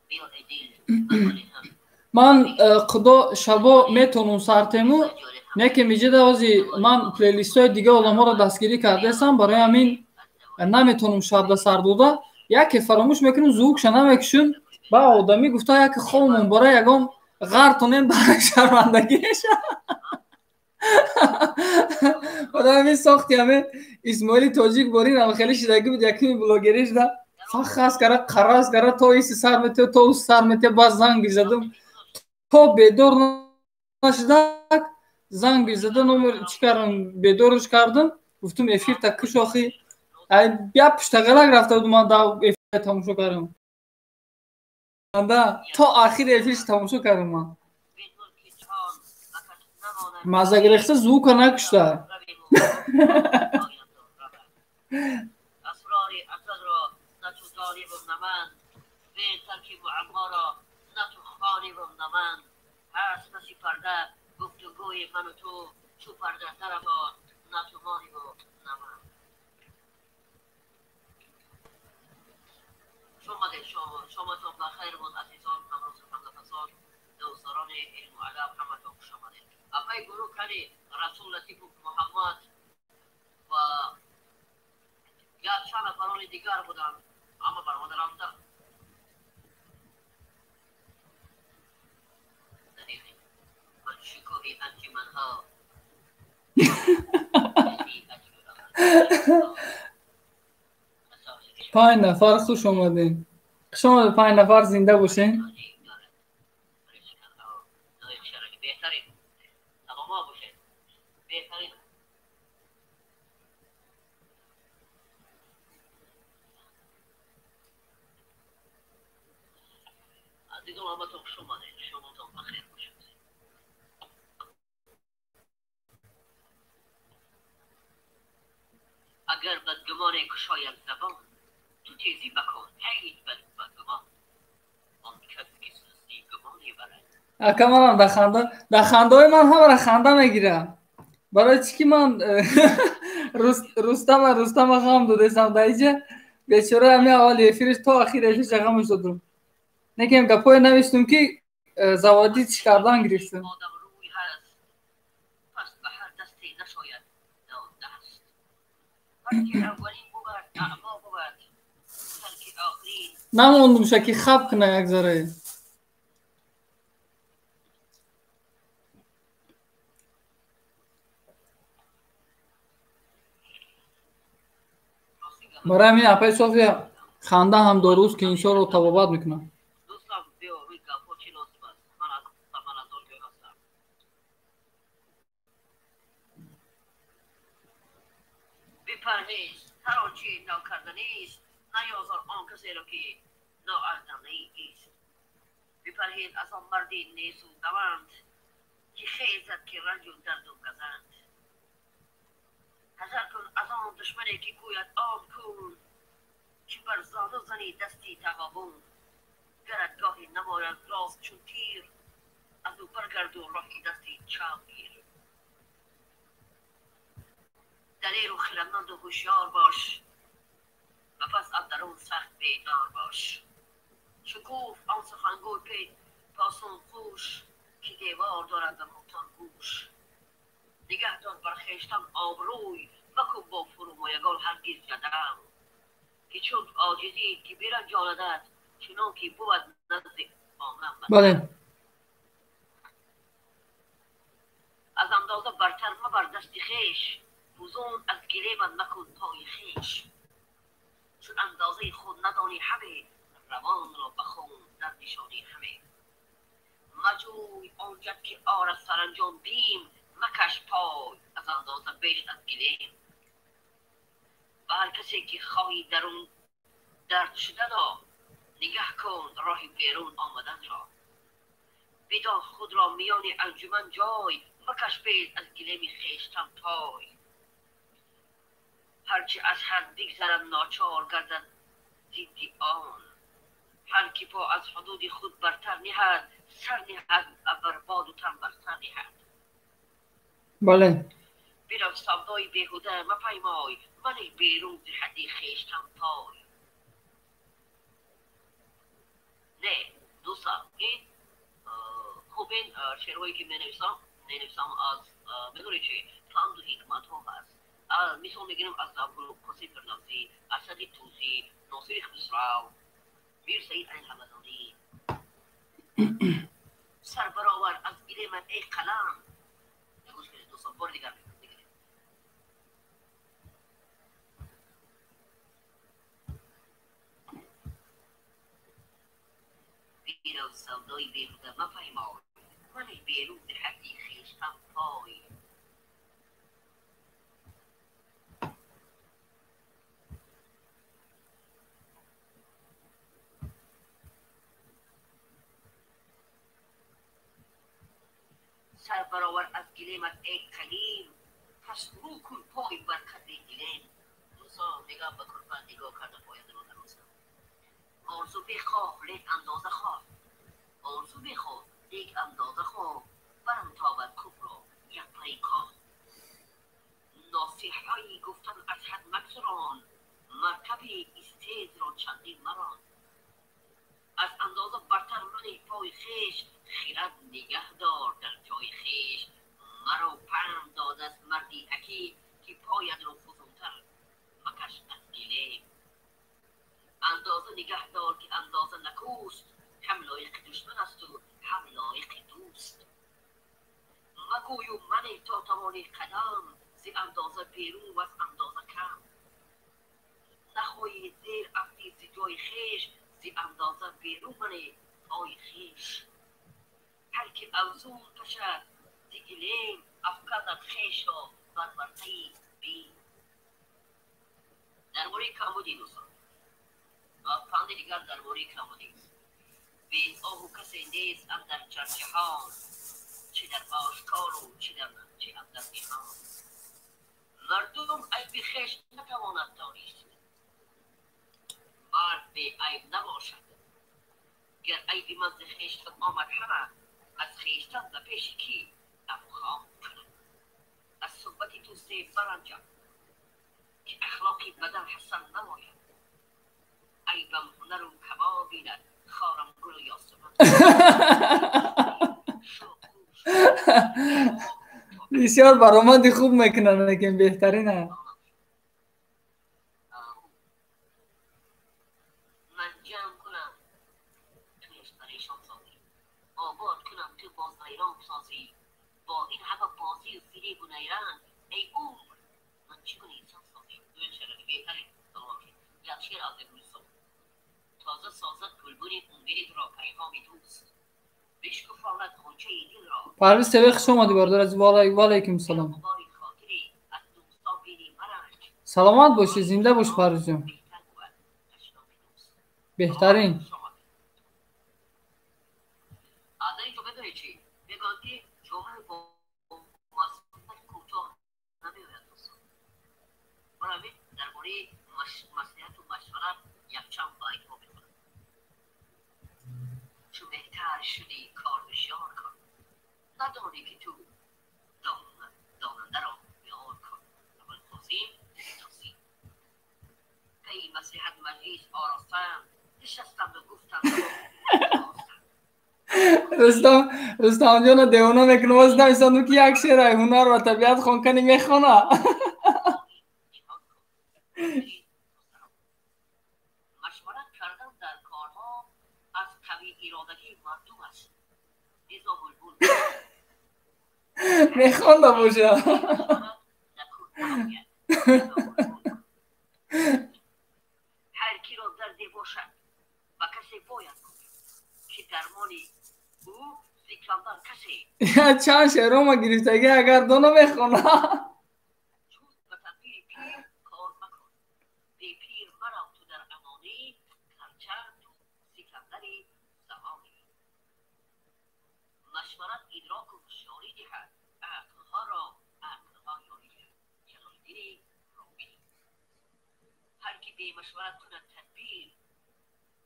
بیا ایدیل به حال هم من خدا شبا میتونم سرتمو نکه میجه دوازی من پلیلیست های دیگه علم ها را دستگیری کرده هستم برای همین نمیتونم شب در سر دوده یکی فراموش میکنم زوک شنه میکشون با آدمی گفته یکی خوامون برای یکم غرطونین برای شرمندگیش خدا همین ساختی همین اسماعیلی تاجیک بارین هم خیلی شدگی بود یکی بلاگریش ده فخص کرده قراز کرده تا ایسی سر میته تا اوست سر میته باز زنگ زدم تا بیدار نشدک زنگ زده نمر چی کردم بیدارش کردم گفتم افیر تکش آخی بیا پشتغلک رفته بودم من دا افیر تماشا کردم تا آخیر افیرش تماشا کردم من مزه گرفته زوکا نکشته. اسرار اسد را نه تو طالب و نه من، بین ترکیب و عما را نه تو خانی و نه من. هست کسی پرده گفتگوی من و تو، چو پرده طرفان نه تو مانی و نه من. شما تون بخیر بود عزیزان، همراز همنفسان دوستداران علم و ادب، همتون خوش آمدید. اپای گروه کنی رسول لطیف محمد و یا چند نفران دیگر بودن، اما برآمده رفتن. من شکوهی انجمنها 5 نفر خوش آمدین. خوش آمدید 5 نفر زنده باشین. بهترین تماما باشه، بهترین. عزیزان همتون خوش آمدید، شماتون بخیر باشید. اگر بدگمان کشاید زبان، تو تیزی بکن هیچ بدگمان، آن کس که سستی گمانی برد. اکا منم در خنده های من همه را خنده میگیرم. برای چی که من رستم غم دادستم در اینجا بیچاره همه اول افیرش تا اخیرش غمش دادم. نکیم گپای نوشتم که زوادی چی کردن گرفتم. آدم روی هست پس به هر دستی نشاید داد دست. هرکی اولین بود اعما بود، هرکی آخرین نموندم شکی خب کنه یک ذره. برای همین اپای صوفیا خنده هم داروست که انسان رو طبابت میکنه. دوستان بیا روی گپا چی ناسب است. من از آلگاه هستم. بپرهیز هر آنچه ناکردنی است، نیازار آن کسی را که نااردنی است. بپرهیز از آن مردی نیسو دوند، که خیزد که رنج و درد و گزند. حذر کن از آن دشمنی که گوید آن کن، که بر زانو زنی دستی تغابون. گرت گاهی نماید راست چون تیر، از او برگرد و راهی دستی چپ گیر. دلیر و خردمند و هوشیار باش، و پس از درون سخت بیدار باش. شکوف آن سخنگوی پی پاسون خوش، که دیوار دارد و محتان گوش. نگه دار بر خویشتن آبروی، مکن با فرومایگان هرگز قدم. که چون عاجزی که برنجاندد، چنان که بود نزد آدم. بله. از اندازه برتر مبر دست خویش، فزون از گلیمت مکن پای خویش. چون اندازه خود ندانی همه، روان را بخون در نشانی همه. مجوی آنجا که آرد سرانجام بیم، مکش پای از اندازه بیش از گلیم. و هر کسی که خواهی درون درد شدن را، نگه کن راه بیرون آمدن را. بدان خود را میان انجمن جای، مکش بیش از گلیم خویشتن پای. هرچه از حد بگذرد ناچار گردد ضد آن، هر که پا از حدود خود برتر نهد، سر نهد بر باد و تن برتر نهد. بله. برو سودای بیهوده مپیمای، من بیرون ز حد خویشتن پای. نه دوستان، این خوب این شعرهایی که می نویسم از بدون چه پند و حکمت ها هست. مثال میگیرم از ابوالقاسم فردوسی، اسد طوسی، ناصر خسرو، میر سید علی همدانی. سر برآور از گل من ای قلم. گوش کنید دوستان، بار دیگر میگم. بیرو سودای بیهوده مپیمای، من بیرون ز حد خویشتن پای. سر برآور از گلیمت ای قلیم، پس رو کن پای بر قدر گلیم. موسی نگاه بکن و نگاه کرده پاید رو نروزم. آرزو بخواه لیک اندازه خواه، آرزو بخواه لیک اندازه خواه، برم تابد کفر یک پای کاه. ناصحهایی گفتن از حد مگذران، مرکب استیز را چندین مران. از اندازه برتر من پای خیش، خیرد نگه دار در جای خیش. مرا پند داد از مردی اکی، که پاید را فزونتر مکش از گله. اندازه نگه دار که اندازه نکوست، هم لایق دشمن است و هم لایق دوست. مگوی و من تا توانی قدم، زی اندازه بیرون و از اندازه کم. نخواهی زیر افتی زی جای خیش، زی اندازه بیرون منی پای خیش. هر که افزون کشد زی گلیم، افکند خیش را بر ورطه بیم. درباره کمبودی دوستان، پند دیگر درباره کمبودی. بی آهو کسی نیست اندر جهان، چه در آشکار و چه اندر نهان. مردم عیب خویش نتواند دانست، مرد بی عیب نباشد. گر عیب من ز خویشتن آمد همه، از خویشتن به پیش کی افخام کنم. از صحبت دوست برنجم که اخلاقی بدن حسن نماید. عیبم هنر و کباب بیند، خارم گل و یاسمن. بسیار برآمد خوب میکنن، لیکن بهترینه. من جمع کنم تویش پریشان سازی، آباد کنم تو باز نیران سازی. با این همه بازی و فریب و نیران، ای عمر من چگونه انسان سازی. دوی شعر بهترین سلام شد. یک شعر از ابروسو. تازه سازد گلبن امید را پیغام دوست، بشکفاند غنچه دل را. پرویز سوی خوش آمدی باردار از وعلیکم السلام. غبار خاطری از دوستان بینی مرنج. سلامت باشی، زنده باش پرویز جان. بهتر بود اشناق دوست. بهترین. از اینجا بدونی چی؟ بگن که جمعه با مسئولیت کوتاه نمیاید دوستان. برای درباره مسئولیت و مشورت یک چند باید ها بکنم. چون بهتر شدی کار بسیار کن، ندانی که تو داننده را بیار کن. اول توضیح توضیح پی مسیحت مجلس آراستم، نشستم و گفتم رستم جان دیوانه میکنه. باز نمیستم که یک شعر هنر و طبیعت خونکنی میخونه. مشورت کردن در کارها از قوی ارادگی مردم است. نظام البلد میخونده باشه. هر کی را دردی باشد و کسی باید کنید که درمانی او ذکرندن کسی. چند شعر ما گرفتگی اگر دونو میخونه. چون به تدبیر پیر کار مکن، بی پیر مرا تو در امانی، هرچند تو سکندری زمانی. مشورت ادراک و هوشیاری دهد، عقلها را عقلها یاری دهد. جلال‌الدین رومی. هر کی بی مشورت کند تدبیر،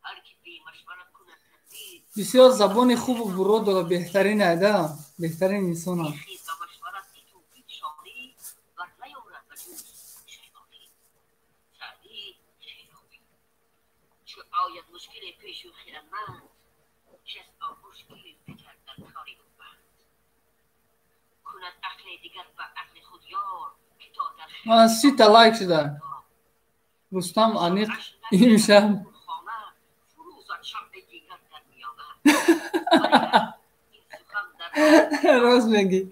هر کی بی مشورت کند تدبیر. بسیار زبان خوب و برود و بهترین عده، بهترین انسان است. خیز به مشورت تو بیچاری، بر نیامد به جوش شیطانی. سعدی شیرازی. چو آید مشکل پیش و خردمند، شست مشکل فکر در کاری بند. کند عقل دیگر به عقل خود یار، که تا در من 30 تا لایک شده. رستم انیق این میشه. خانه فروزد شمع دیگر در میامد. این سخن در راست میگی.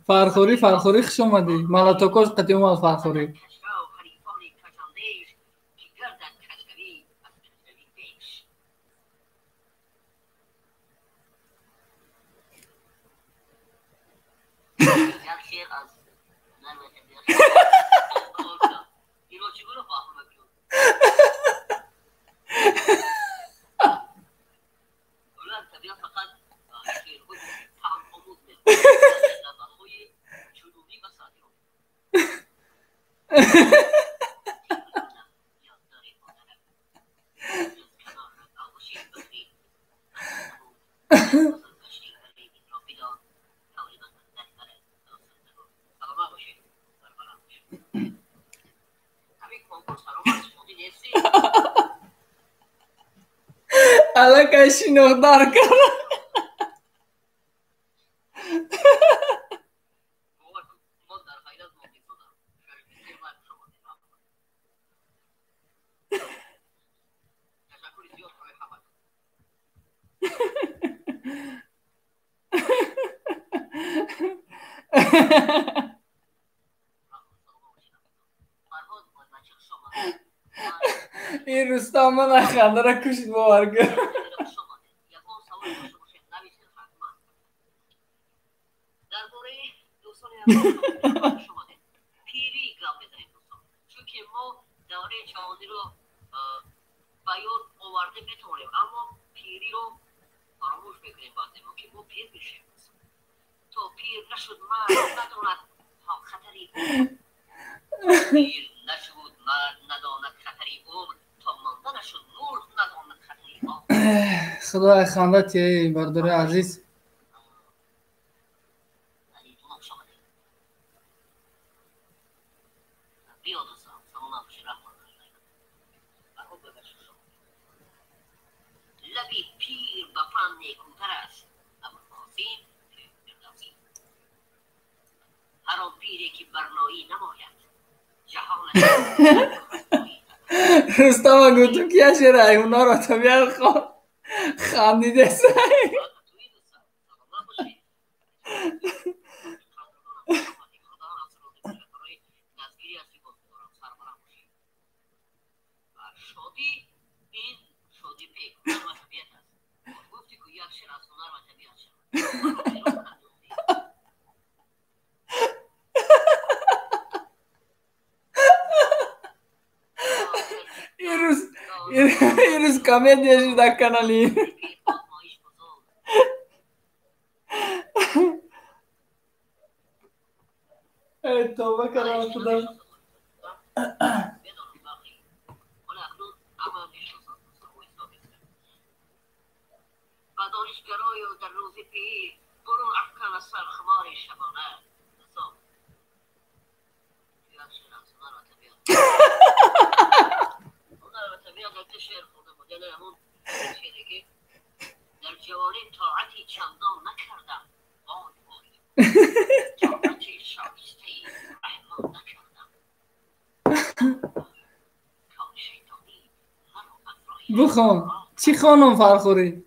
فرخوری خوش اومدی. ملاتاکوش قطعی اومد فرخوری. کشور و حریفان کشاندیش، که گردد کشوری از کشوری بیش. یک شعر از نرم طبیعت اینو چگونه فهمم کن؟ اولا طبیعت فقط شعرهای طعم آموز می‌کنه. علاقه شنوردار کرد. این روستا من خنده را کشید باور کرد. پیری گپ بزنیم دوستان، چون که ما دوره جوانی رو بیان آورده بتونیم، اما پیری رو فراموش بکنیم. بعضی ما که ما پیر میشیم، تو پیر نشد مرد نداند خطری عمر، پیر نشد مرد نداند خطری عمر، تا مانده نشد نور نداند خطری آب. خدا خندت یه بردار عزیز. بیا دوستان سلام باشید، رحمان لبی پیر به فن نیکوتر است، اما قاسم فردوسی. هر آن پیری که برنایی نماید جهان رستم گفتم که شعر ایونا را طبیعت خندیده سعی. شادی این شادی پیک هنر و طبیعت است. گفتی که یک شعر از هنر و طبیعت شد. این روز کامنت شد در کانالی. ای توبه کردم خدا. و دانشگرای و در روز پیر برون افکن از سرخمار شبانه نظام یک شعر از هنر و طبیعت. هنر و طبیعت در شعر خورده مدل همون شعری که در جوانی طاعتی چندان نکردم، آن باری طاعتی شایسته رحمان نکردم، کان شیطانی مرا افراهی بخوام چی خانم فرخوری؟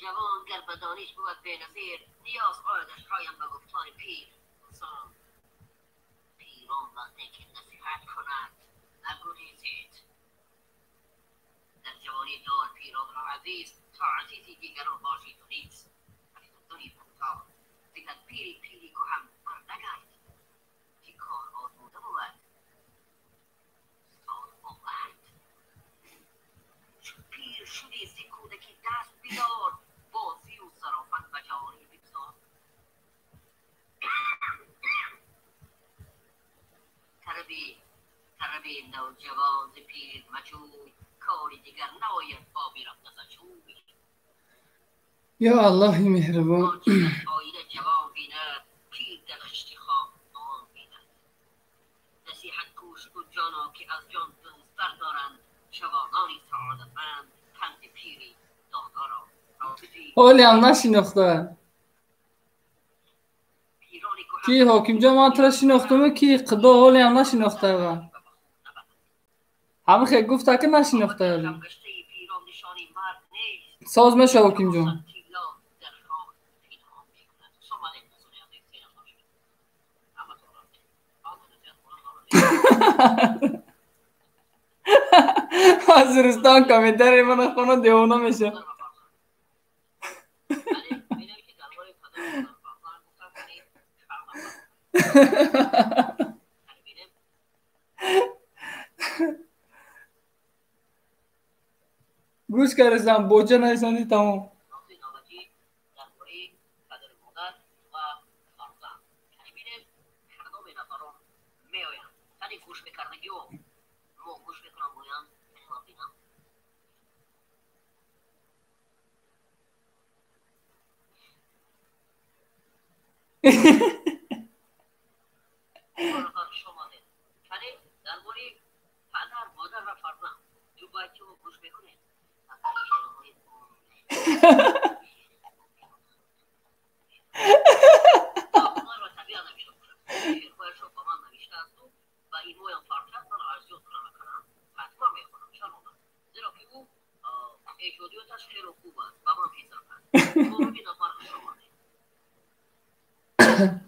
جوان گر به دانش بود بینظیر، نیاز آیدش هایم به گفتان پیر. انسان پیران وقتی که نصیحت کند نگریزید. در جوانی دار پیران را عزیز، تا عزیزی دیگران باشید و نیست. داری بودتا دیگر پیری که هم بردگرد که کار آزموده بود سال آورد. چون پیر شدی ز کودکی دست بیدار، بازی و صرافت و جوانی بگذار. طربی نوجوان ز پیر مجوی، کاری دیگر نباید آبی رفت از جوی. یا الله مهربان. آینه جوان بیند، پیر در خشت خواب آن بیند. نصیحت گوش کن جانا که از جان دزدتر دارند، جوانانی سعادتمند پند پیری دانا را. حالی هم نشناخته کی حاکم جان، من ترا شناختم کی قدا حالی هم نشناخته. همه خیلی گفته که نشناخته. ساز میشه حاکم جان. از رستان کامنتری من خونه دیوانه میشه. گوش کردم بوجه نیستندی تمام. ویدیو ما گوش میکنم گویم ما بینم شما ده کنه درباره پدر مادر و فرزند تو باید که گوش میکنه اونا را طبیعه نمیشه شیرخویش رو با من نوشته است و این مویم فرقیت من عرضی کنم کنم حتما میخونم چرا زیرا که او ایجادیاتش خیلی خوب است و من پیزم هست ما ببینم فرق شما ده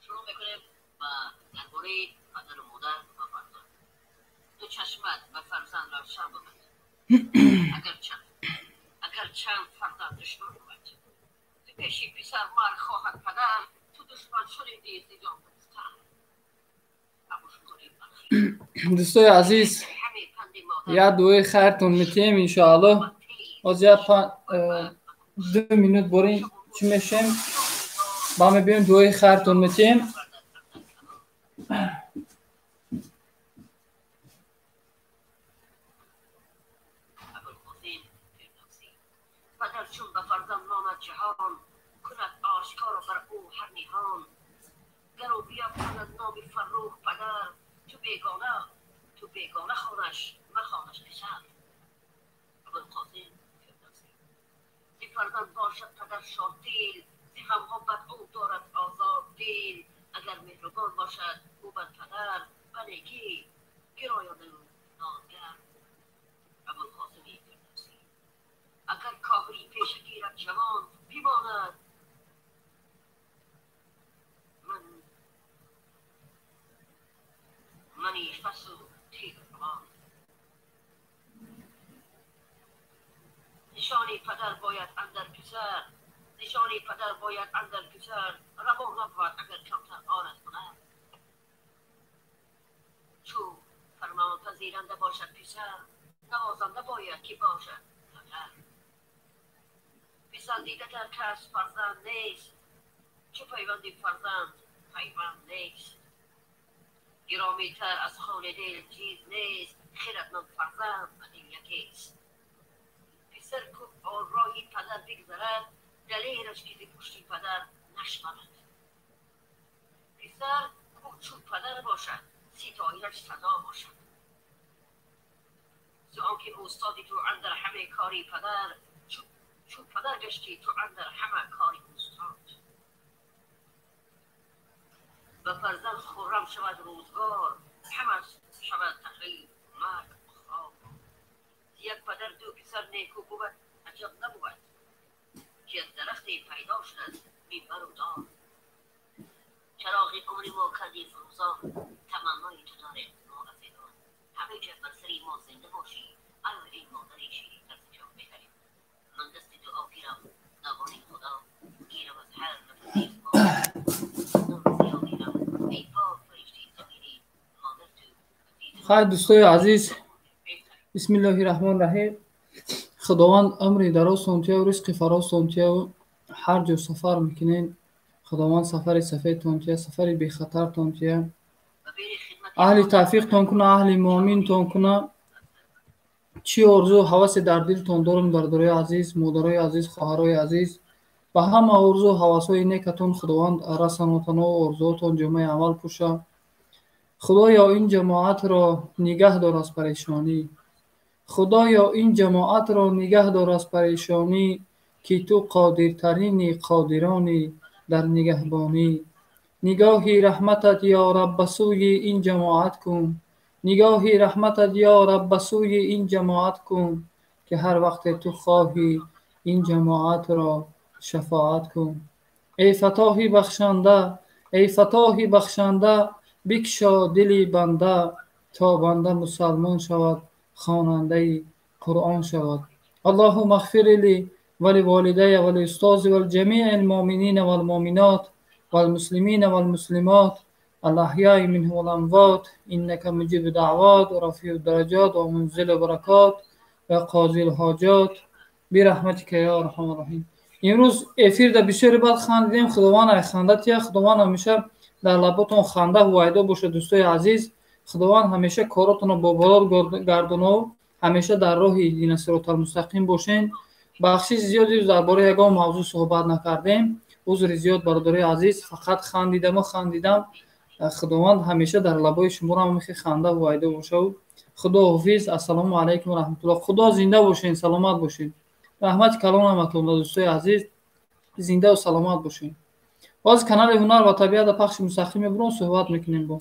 شروع میکنیم و درباره پدر و مادر و فرزند تو چشمت و فرزند را شب ببند اگر چند فرزند دشمن بود تو پیشی پسر مر خواهد پدر تو دشمن شدی دیدم دوستای عزیز یا دوی خیرتون میتیم انشاءالله از یا 2 minut بریم چی میشیم با می بیم دوی خیرتون میتیم پدر چون به فرزند نامد جهان کند آشکار بر او هر نهان گرو بیا کند نام فروخ پدر تو بیگانه خانش مخانش پسر ابوالقاسم فردوسی زی فرزند باشد پدر شاددل زی غمها بر او دارد آزار دل اگر مهربان باشد او بر پدر بنگی گراید او نازگر ابوالقاسم فردوسی اگر کافری پیش گیرد جوان بیماند منی فسو تیغ روان نشانی پدر باید اندر پسر نشانی پدر باید اندر پسر روا نبود اگر کمتر آرد کند چون فرمان پذیرنده باشد پسر نوازنده باید که باشد پدر پسندیده در کس فرزند نیست چه پیوندی فرزند پیوند نیست گرامی تر از خون دل چیز نیست خیرتمند فرزند و دل یکیست پسر کو راهی پدر بگذرد دلیرش که پشتی پدر نشمرد پسر کو چون پدر باشد ستایرش صدا باشد زو آنکه استادی تو اندر همه کاری پدر چون پدر گشتی تو اندر همه کاری استاد و فرزند خرم شود روزگار همه شود تقریب مرگ خواب یک پدر دو پسر نیکو بود عجب نبود که از درختی پیدا شد میبر و دار چراغی عمری ما کردی فروزان تمنای تو داریم ما رفیقان همه جا بر سری ما زنده باشی الوی مادری شیری ترس جا بهتریم من دست تو آگیرم نوانی خدا گیرم از هر نفسی ما خیر دوستای عزیز بسم الله الرحمن الرحیم خداوند عمر دراز تونتیا و رزق فراز تونتیا و هر جو سفر میکنین خداوند سفر سفید تونتیا سفر بی خطر تونتیا اهل توفیق تون کنه اهل مؤمن تون کنه چی آرزو حواس در دل تون دارم برادرای عزیز مادرای عزیز خواهرای عزیز و همه آرزو حواسای نیکتون خداوند رسانتون و آرزوتون جمعه عمل پوشه خدایا این جماعت را نگه دار از پریشانی خدایا این جماعت را نگه دار از پریشانی که تو قادرترین قادرانی در نگهبانی نگاهی رحمتت یا رب به سوی این جماعت کن نگاهی رحمتت یا رب به سوی این جماعت کن که هر وقت تو خواهی این جماعت را شفاعت کن ای فتاحی بخشنده بکشا دلی بنده تا بنده مسلمان شود خواننده قرآن شود اللهم اغفر لی ولوالدی ولأستاذ ولجمیع المؤمنین والمؤمنات والمسلمین والمسلمات الاحیاء منهم والاموات انک مجیب دعوات و رفیع الدرجات و منزل برکات و قاضی الحاجات برحمتک یا ارحم الراحمین. امروز افیر در بسیار بد خندیدیم خداوند خندت یا خداوند همیشه در لباتون خنده و وعده باشه دوستای عزیز خداوند همیشه کاراتون رو با بالا گردونو، همیشه در راه دین صراط المستقیم باشین. بخشش زیادی درباره یگان موضوع صحبت نکردیم. عذر زیاد برادرای عزیز، فقط خندیدم. خداوند همیشه در لبای شما را میخی خنده و وعده باشه. خدا حافظ. السلام علیکم و رحمت الله. خدا زنده باشین، سلامت باشین. رحمت کلام رحمتون دوستای عزیز، زنده و سلامت باشین. باز کانال هنر و طبیعت پخش مستقیم برون صحبت میکنیم با